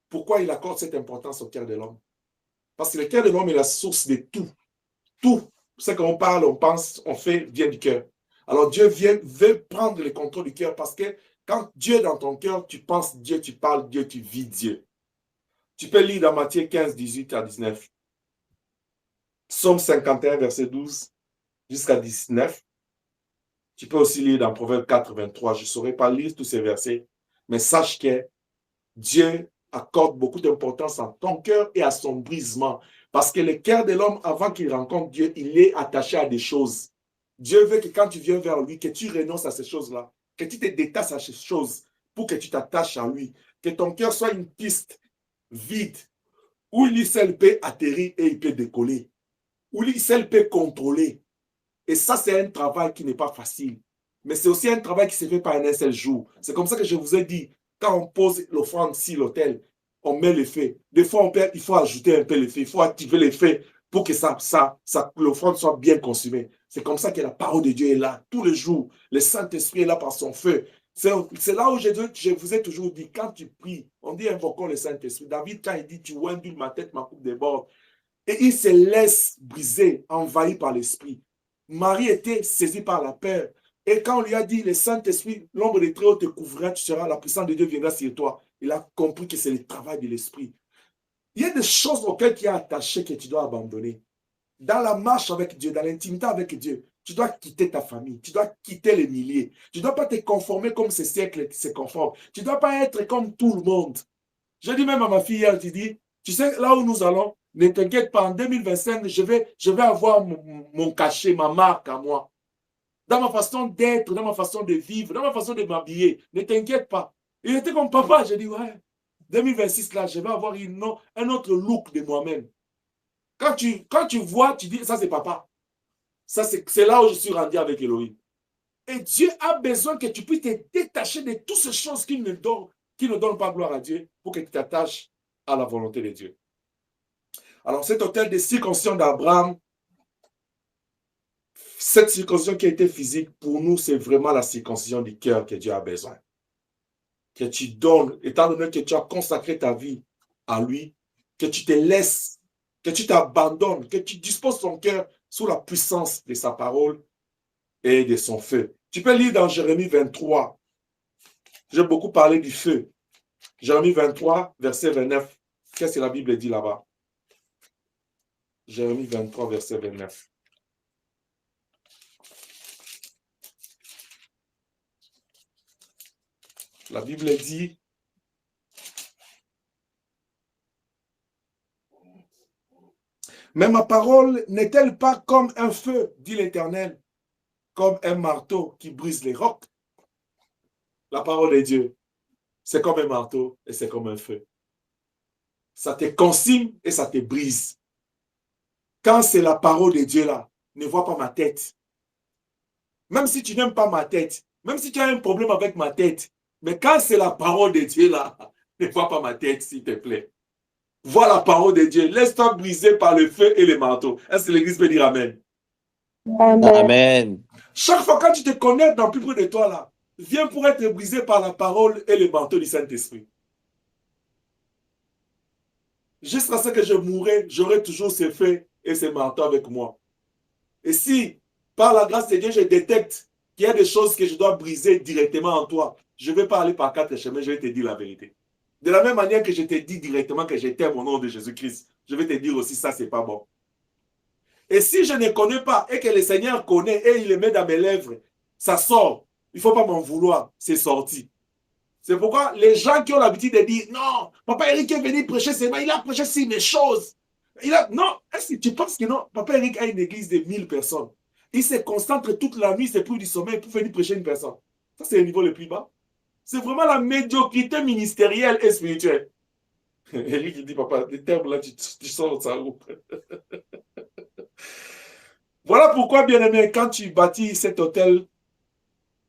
Pourquoi il accorde cette importance au cœur de l'homme? Parce que le cœur de l'homme est la source de tout. Tout ce qu'on parle, on pense, on fait, vient du cœur. Alors Dieu veut prendre le contrôle du cœur parce que quand Dieu est dans ton cœur, tu penses Dieu, tu parles Dieu, tu vis Dieu. Tu peux lire dans Matthieu 15, 18 à 19. Psaume 51, verset 12 jusqu'à 19. Tu peux aussi lire dans Proverbe 4, 23. Je ne saurais pas lire tous ces versets, mais sache que Dieu accorde beaucoup d'importance à ton cœur et à son brisement. Parce que le cœur de l'homme, avant qu'il rencontre Dieu, il est attaché à des choses. Dieu veut que quand tu viens vers lui, que tu renonces à ces choses-là, que tu te détaches à ces choses pour que tu t'attaches à lui. Que ton cœur soit une piste vide où lui seul peut atterrir et il peut décoller. Où lui seul peut contrôler. Et ça, c'est un travail qui n'est pas facile. Mais c'est aussi un travail qui se fait pas en un seul jour. C'est comme ça que je vous ai dit, quand on pose l'offrande sur l'autel, on met le feu. Des fois, il faut ajouter un peu le feu, il faut activer le feu pour que l'offrande soit bien consumée. C'est comme ça que la parole de Dieu est là, tous les jours. Le Saint-Esprit est là par son feu. C'est là où je vous ai toujours dit, quand tu pries, on dit invoquons le Saint-Esprit. David, quand il dit, tu induis ma tête, ma coupe déborde, et il se laisse briser, envahi par l'Esprit. Marie était saisie par la peur. Et quand on lui a dit, le Saint-Esprit, l'ombre des Très-Hauts te couvrira, tu seras, la puissance de Dieu viendra sur toi. Il a compris que c'est le travail de l'Esprit. Il y a des choses auxquelles tu es attaché que tu dois abandonner. Dans la marche avec Dieu, dans l'intimité avec Dieu, tu dois quitter ta famille, tu dois quitter les milliers. Tu ne dois pas te conformer comme ce siècle se conforme. Tu ne dois pas être comme tout le monde. Je dis même à ma fille hier, tu sais, là où nous allons, ne t'inquiète pas, en 2025, je vais avoir mon cachet, ma marque à moi. Dans ma façon d'être, dans ma façon de vivre, dans ma façon de m'habiller. Ne t'inquiète pas. Il était comme papa, je dis, ouais, 2026, là, je vais avoir un autre look de moi-même. Quand tu vois, tu dis, ça c'est papa. Ça, c'est là où je suis rendu avec Elohim. Et Dieu a besoin que tu puisses te détacher de toutes ces choses qui ne donnent pas gloire à Dieu pour que tu t'attaches à la volonté de Dieu. Alors, cet autel de circoncision d'Abraham, cette circoncision qui a été physique, pour nous, c'est vraiment la circoncision du cœur que Dieu a besoin. Que tu donnes, étant donné que tu as consacré ta vie à lui, que tu te laisses, que tu t'abandonnes, que tu disposes ton cœur sous la puissance de sa parole et de son feu. Tu peux lire dans Jérémie 23. J'ai beaucoup parlé du feu. Jérémie 23, verset 29. Qu'est-ce que la Bible dit là-bas? Jérémie 23, verset 29. La Bible dit, mais ma parole n'est-elle pas comme un feu, dit l'Éternel, comme un marteau qui brise les rocs? La parole de Dieu, c'est comme un marteau et c'est comme un feu. ça te consigne et ça te brise. Quand c'est la parole de Dieu là, ne vois pas ma tête. Même si tu n'aimes pas ma tête, même si tu as un problème avec ma tête, mais quand c'est la parole de Dieu là, ne vois pas ma tête, s'il te plaît. Vois la parole de Dieu. Laisse-toi briser par le feu et le marteau. Est-ce que l'Église peut dire Amen? Amen. Amen. Chaque fois quand tu te connectes dans plus près de toi là, viens pour être brisé par la parole et le marteau du Saint-Esprit. Jusqu'à ce que je mourrai, j'aurai toujours ces feux et ces marteaux avec moi. Et si, par la grâce de Dieu, je détecte qu'il y a des choses que je dois briser directement en toi, je ne vais pas aller par quatre chemins, je vais te dire la vérité. De la même manière que je te dis directement que je t'aime au nom de Jésus-Christ, je vais te dire aussi ça, c'est pas bon. Et si je ne connais pas et que le Seigneur connaît et il le met dans mes lèvres, ça sort. Il ne faut pas m'en vouloir, c'est sorti. C'est pourquoi les gens qui ont l'habitude de dire non, Papa Eric est venu prêcher, c'est moi, il a prêché sur mes choses. Non, est-ce que tu penses que non? Papa Eric a une église de 1000 personnes. Il se concentre toute la nuit, c'est plus du sommeil pour venir prêcher une personne. Ça, c'est le niveau le plus bas. C'est vraiment la médiocrité ministérielle et spirituelle. Eric, il dit, papa, les termes là, tu sors de sa roue. Voilà pourquoi, bien-aimé, quand tu bâtis cet hôtel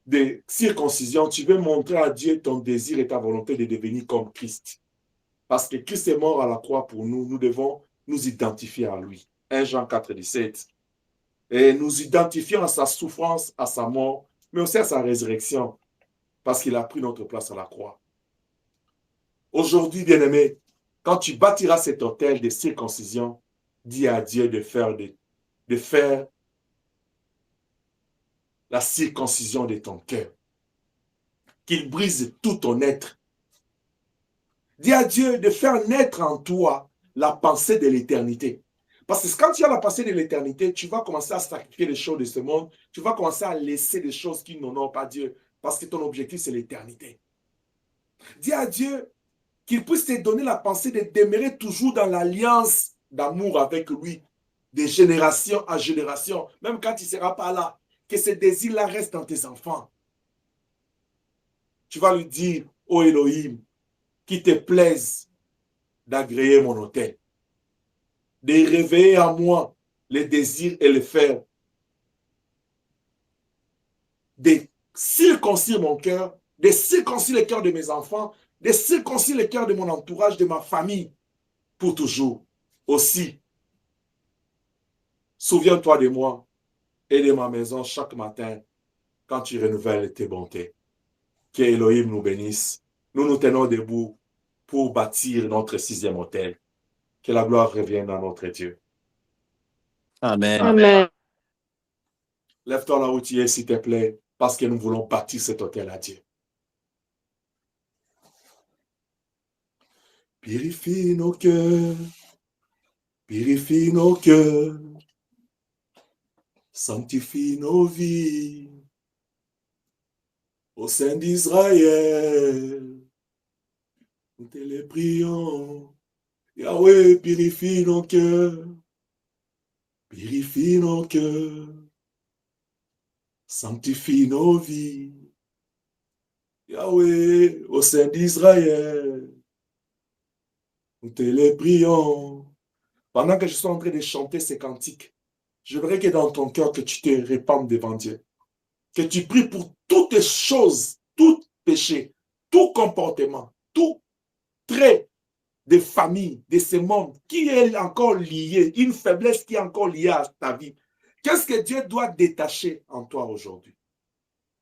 de circoncision, tu veux montrer à Dieu ton désir et ta volonté de devenir comme Christ. Parce que Christ est mort à la croix pour nous, nous devons nous identifier à lui. 1 Jean 4, 17. Et nous identifions à sa souffrance, à sa mort, mais aussi à sa résurrection, parce qu'il a pris notre place à la croix. Aujourd'hui, bien-aimé, quand tu bâtiras cet hôtel de circoncision, dis à Dieu de faire la circoncision de ton cœur. Qu'il brise tout ton être. Dis à Dieu de faire naître en toi la pensée de l'éternité. Parce que quand tu as la pensée de l'éternité, tu vas commencer à sacrifier les choses de ce monde. Tu vas commencer à laisser des choses qui n'honorent pas Dieu. Parce que ton objectif, c'est l'éternité. Dis à Dieu qu'il puisse te donner la pensée de demeurer toujours dans l'alliance d'amour avec lui, de génération à génération. Même quand il ne sera pas là, que ce désir-là reste dans tes enfants. Tu vas lui dire, ô Elohim, qu'il te plaise d'agréer mon autel, de réveiller en moi les désirs et les faire, de circoncire mon cœur, de circoncire le cœur de mes enfants, de circoncire le cœur de mon entourage, de ma famille, pour toujours. Aussi, souviens-toi de moi et de ma maison chaque matin quand tu renouvelles tes bontés. Que Elohim nous bénisse. Nous nous tenons debout pour bâtir notre 6e hôtel. Que la gloire revienne à notre Dieu. Amen. Amen. Lève-toi là où tu es, s'il te plaît, parce que nous voulons bâtir cet hôtel à Dieu. Purifie nos cœurs, purifie nos cœurs, sanctifie nos vies. Au sein d'Israël, nous te les prions. Yahweh, purifie nos cœurs, purifie nos cœurs, sanctifie nos vies. Yahweh, au sein d'Israël, nous te les prions. Pendant que je suis en train de chanter ces cantiques, je voudrais que dans ton cœur, que tu te répandes devant Dieu. Que tu pries pour toutes les choses, tout péché, tout comportement, tout trait de famille, de ce monde qui est encore lié, une faiblesse qui est encore liée à ta vie. Qu'est-ce que Dieu doit détacher en toi aujourd'hui?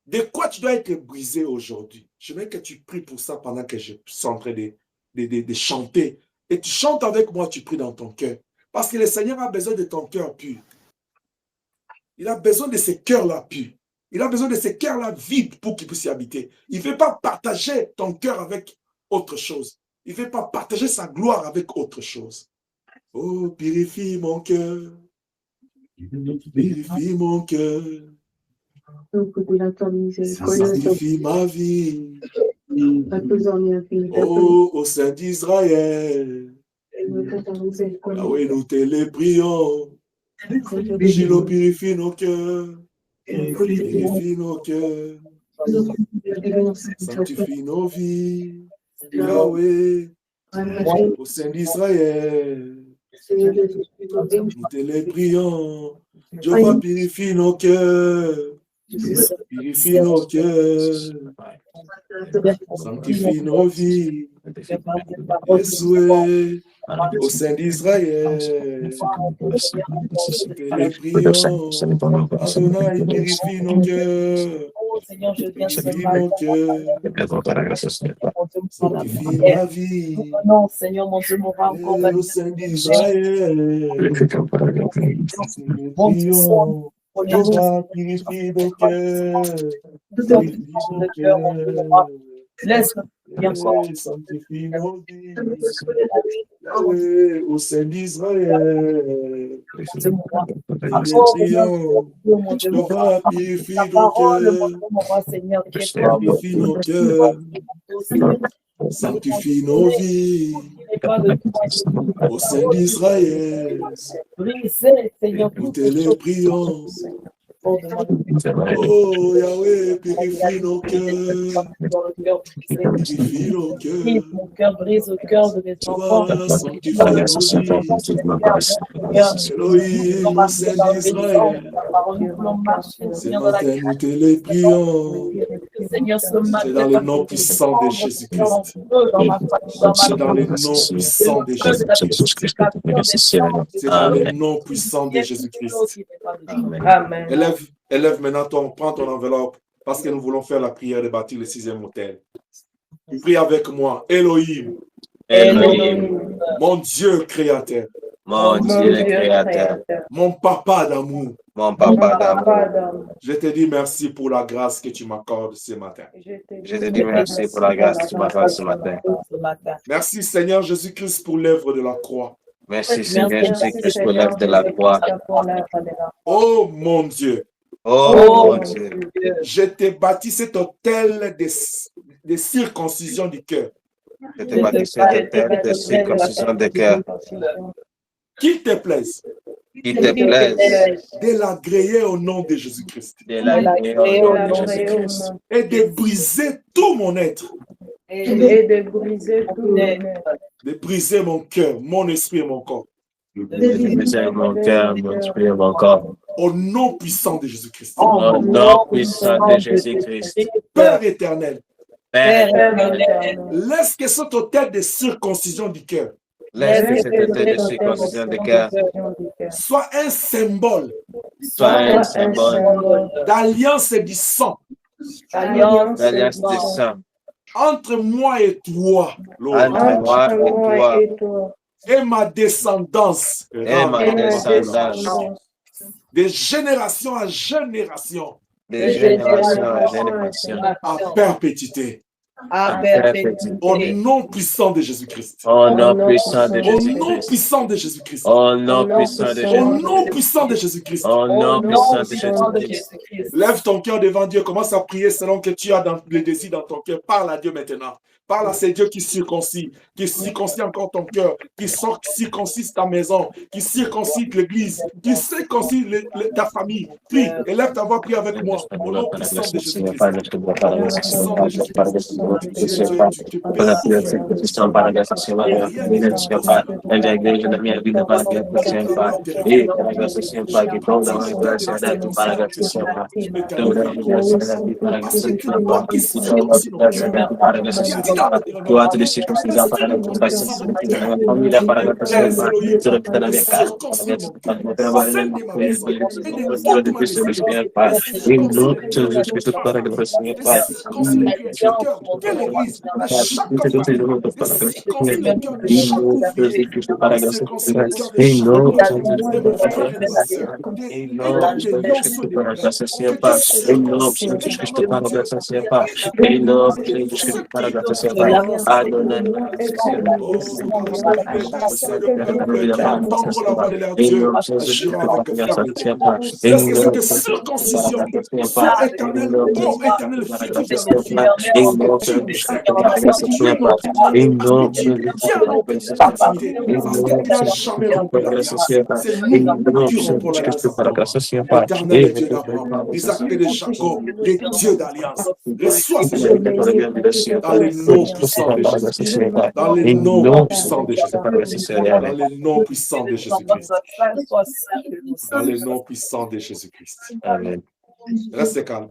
De quoi tu dois être brisé aujourd'hui? Je veux que tu pries pour ça pendant que je suis en train de chanter. Et tu chantes avec moi, tu pries dans ton cœur. Parce que le Seigneur a besoin de ton cœur pur. Il a besoin de ce cœur-là pur. Il a besoin de ce cœur-là vide pour qu'il puisse y habiter. Il ne veut pas partager ton cœur avec autre chose. Il ne veut pas partager sa gloire avec autre chose. Oh, purifie mon cœur. Purifie mon cœur. Sanctifie ma vie. Oh, au sein d'Israël. Ah oui, nous te les prions. Shiloh, purifie nos cœurs. Purifie nos cœurs. Sanctifie nos vies. Yahweh, au sein d'Israël. Nous te les prions. Jéhovah, purifie nos cœurs. Purifie nos cœurs. Sanctifie nos vies. Les souhaits au sein d'Israël. Nous te les prions. Adonai, purifie nos cœurs. Purifie nos cœurs. Sanctifie ma vie. Non, Seigneur, mon Dieu, mon roi, Au sein d'Israël. Nous te prions. Jéhovah, purifie nos cœurs. Purifie nos cœurs. Laisse Sanctifie nos vies. Au sein d'Israël. Jéhovah, purifie nos cœurs. Purifie nos cœurs. Sanctifie nos vies. Au sein d'Israël. Nous te les prions. Oh Yahweh, purifie nos cœurs. Purifie nos cœurs. Mon cœur brise au cœur de mes enfants. Sanctifie nos vies. Elohim, au sein d'Israël. Ce matin, nous te les prions. C'est dans le nom puissant de Jésus-Christ. C'est dans le nom puissant de Jésus-Christ. C'est dans le nom puissant de Jésus-Christ. Amen. Élève maintenant prends ton enveloppe parce que nous voulons faire la prière de bâtir le 6e autel. Prie avec moi. Elohim. Elohim, Mon Dieu créateur. Mon Dieu créateur, Mon papa d'amour. mon papa d'amour, Je te dis merci pour la grâce que tu m'accordes ce matin. je te dis merci pour la grâce que tu m'accordes ce matin. Merci Seigneur Jésus-Christ pour l'œuvre de la croix. Merci Seigneur Jésus-Christ pour l'œuvre de la croix. Oh mon Dieu, Oh mon Dieu, je t'ai bâti cet autel de circoncision du cœur. je te bâtis cette terre de circoncision de cœur. Qu'il te plaise Qu'il te plaise de l'agréer au nom de Jésus-Christ de la vie au nom de Jésus-Christ et de briser tout mon être, et de briser tout de briser mon cœur, mon esprit et mon corps. de briser mon cœur, mon esprit et mon corps. Au nom puissant de Jésus-Christ. Au nom puissant de Jésus-Christ. Père éternel, Père, laisse que cet autel de circoncision du cœur laisse que cette autel de circoncision de cœur soit un symbole soit un symbole d'alliance et du sang d'alliance de sang entre moi et toi, Lord, entre moi et toi et ma descendance, et ma descendance, de génération à génération, de génération en génération, à perpétuité. à perpétuité. Au nom puissant de Jésus-Christ. Au nom puissant de Au nom Jésus-Christ. puissant de Jésus-Christ. Au nom puissant de Au Jésus-Christ. nom puissant de Jésus-Christ. Au nom puissant de Jésus-Christ. Lève ton cœur devant Dieu. Commence à prier selon que tu as dans le désir dans ton cœur. Parle à Dieu maintenant. Parle à ce Dieu qui circoncis encore ton cœur, qui circoncis ta maison, qui circoncis l'église, qui circoncis ta famille. Prie, élève ta voix, prie avec moi. Au nom puissant de Jésus-Christ. Au nom puissant de Jésus-Christ. Tu as te circoncision para la família para a pessoa para a minha casa para o trabalho de pessoas que é pai em nome de Jesus Cristo para que você é pai em nome de Jesus para a graça seja pai em nome de Jesus Cristo para a graça seja pai em nome de Jesus Cristo para a graça seja pai Adonai cette circoncision soit éternelle, ô éternel, L'éternel est Dieu d'Abraham, d'Isaac et de Jacob, les dieux d'alliance. Reçois ces choses dans le nom puissant de Jésus-Christ. Dans le nom puissant de Jésus-Christ. Dans le nom puissant de Jésus-Christ. Dans le nom puissant de Jésus-Christ. Amen. Reste calme.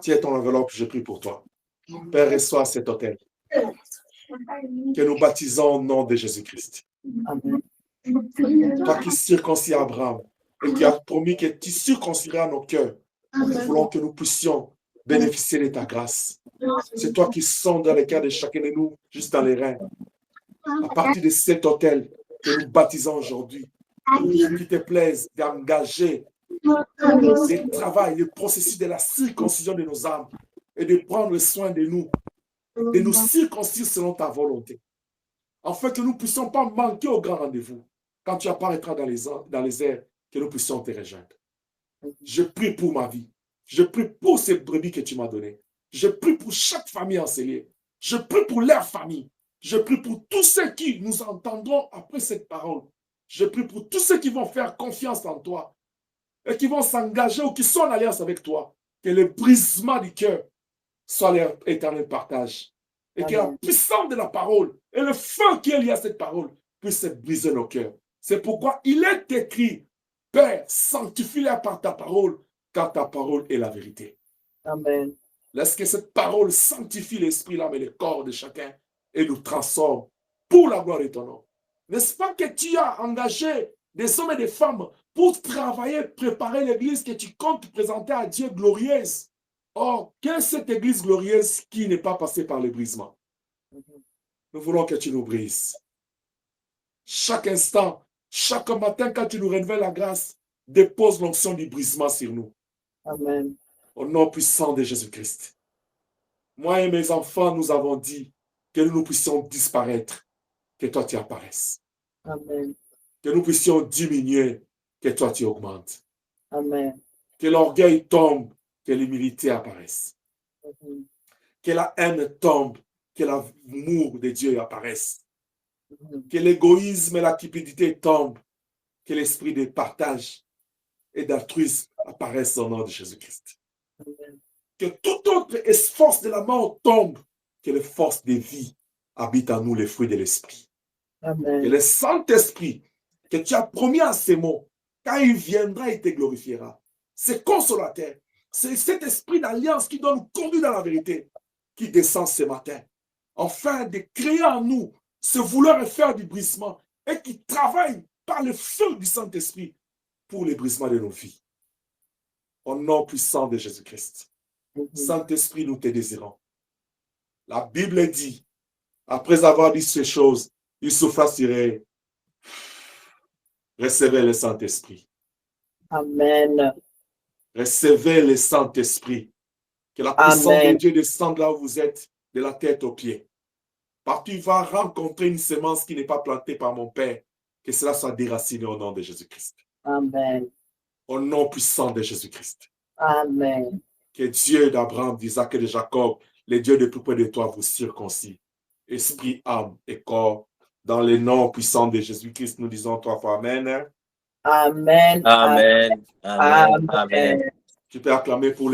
Tiens ton enveloppe, je prie pour toi. Père, reçois cet autel que nous baptisons au nom de Jésus-Christ. Toi qui circoncis Abraham et qui as promis que tu circonciras nos cœurs, nous voulons que nous puissions bénéficier de ta grâce. C'est toi qui sondes dans les cœurs de chacun de nous, juste dans les reins. À partir de cet autel que nous baptisons aujourd'hui, qu'il te plaise d'engager le travail, le processus de la circoncision de nos âmes et de prendre soin de nous circoncire selon ta volonté, afin que nous ne puissions pas manquer au grand rendez-vous. Quand tu apparaîtras dans les airs, que nous puissions te rejoindre. Je prie pour ma vie. Je prie pour ces brebis que tu m'as données. Je prie pour chaque famille enseignée. Je prie pour leur famille. Je prie pour tous ceux qui nous entendront après cette parole. Je prie pour tous ceux qui vont faire confiance en toi et qui vont s'engager ou qui sont en alliance avec toi. Que le brisement du cœur soit leur éternel partage. Et que la puissance de la parole et le feu qui est lié à cette parole puisse briser nos cœurs. C'est pourquoi il est écrit, Père, sanctifie-les par ta parole, car ta parole est la vérité. Amen. Laisse que cette parole sanctifie l'esprit, l'âme et le corps de chacun et nous transforme pour la gloire de ton nom. N'est-ce pas que tu as engagé des hommes et des femmes pour travailler, préparer l'église que tu comptes présenter à Dieu glorieuse? Or, quelle est cette église glorieuse qui n'est pas passée par le brisement? Nous voulons que tu nous brises. Chaque instant, chaque matin, quand tu nous révèles la grâce, dépose l'onction du brisement sur nous. Amen. Au nom puissant de Jésus-Christ. Moi et mes enfants, nous avons dit que nous puissions disparaître, que toi tu apparaisses. Amen. Que nous puissions diminuer, que toi tu augmentes. Amen. Que l'orgueil tombe, que l'humilité apparaisse. Amen. Que la haine tombe, que l'amour de Dieu apparaisse. Que l'égoïsme et la cupidité tombent, que l'esprit de partage et d'altruisme apparaisse au nom de Jésus-Christ. Que toute autre force de la mort tombe, que les forces de vie habitent en nous, les fruits de l'esprit. Amen. Que le Saint-Esprit, que tu as promis à ces mots, quand il viendra, il te glorifiera. C'est consolateur. C'est cet esprit d'alliance qui doit nous conduire dans la vérité, qui descend ce matin, afin de créer en nous ce vouloir et faire du brisement et qui travaille par le feu du Saint-Esprit pour le brisement de nos vies. Au nom puissant de Jésus-Christ. Saint-Esprit, nous te désirons. La Bible dit, après avoir dit ces choses, il souffla sur eux. Recevez le Saint-Esprit. Amen. Recevez le Saint-Esprit. Que la puissance de Dieu descende là où vous êtes, de la tête aux pieds. Partout il va rencontrer une semence qui n'est pas plantée par mon Père. Que cela soit déraciné au nom de Jésus-Christ. Amen. Au nom puissant de Jésus-Christ. Amen. Que Dieu d'Abraham, d'Isaac et de Jacob, les dieux de tout près de toi, vous circoncis. Esprit, âme et corps. Dans le nom puissant de Jésus-Christ, nous disons 3 fois Amen. Amen. Amen. Amen. Amen. Tu peux acclamer pour les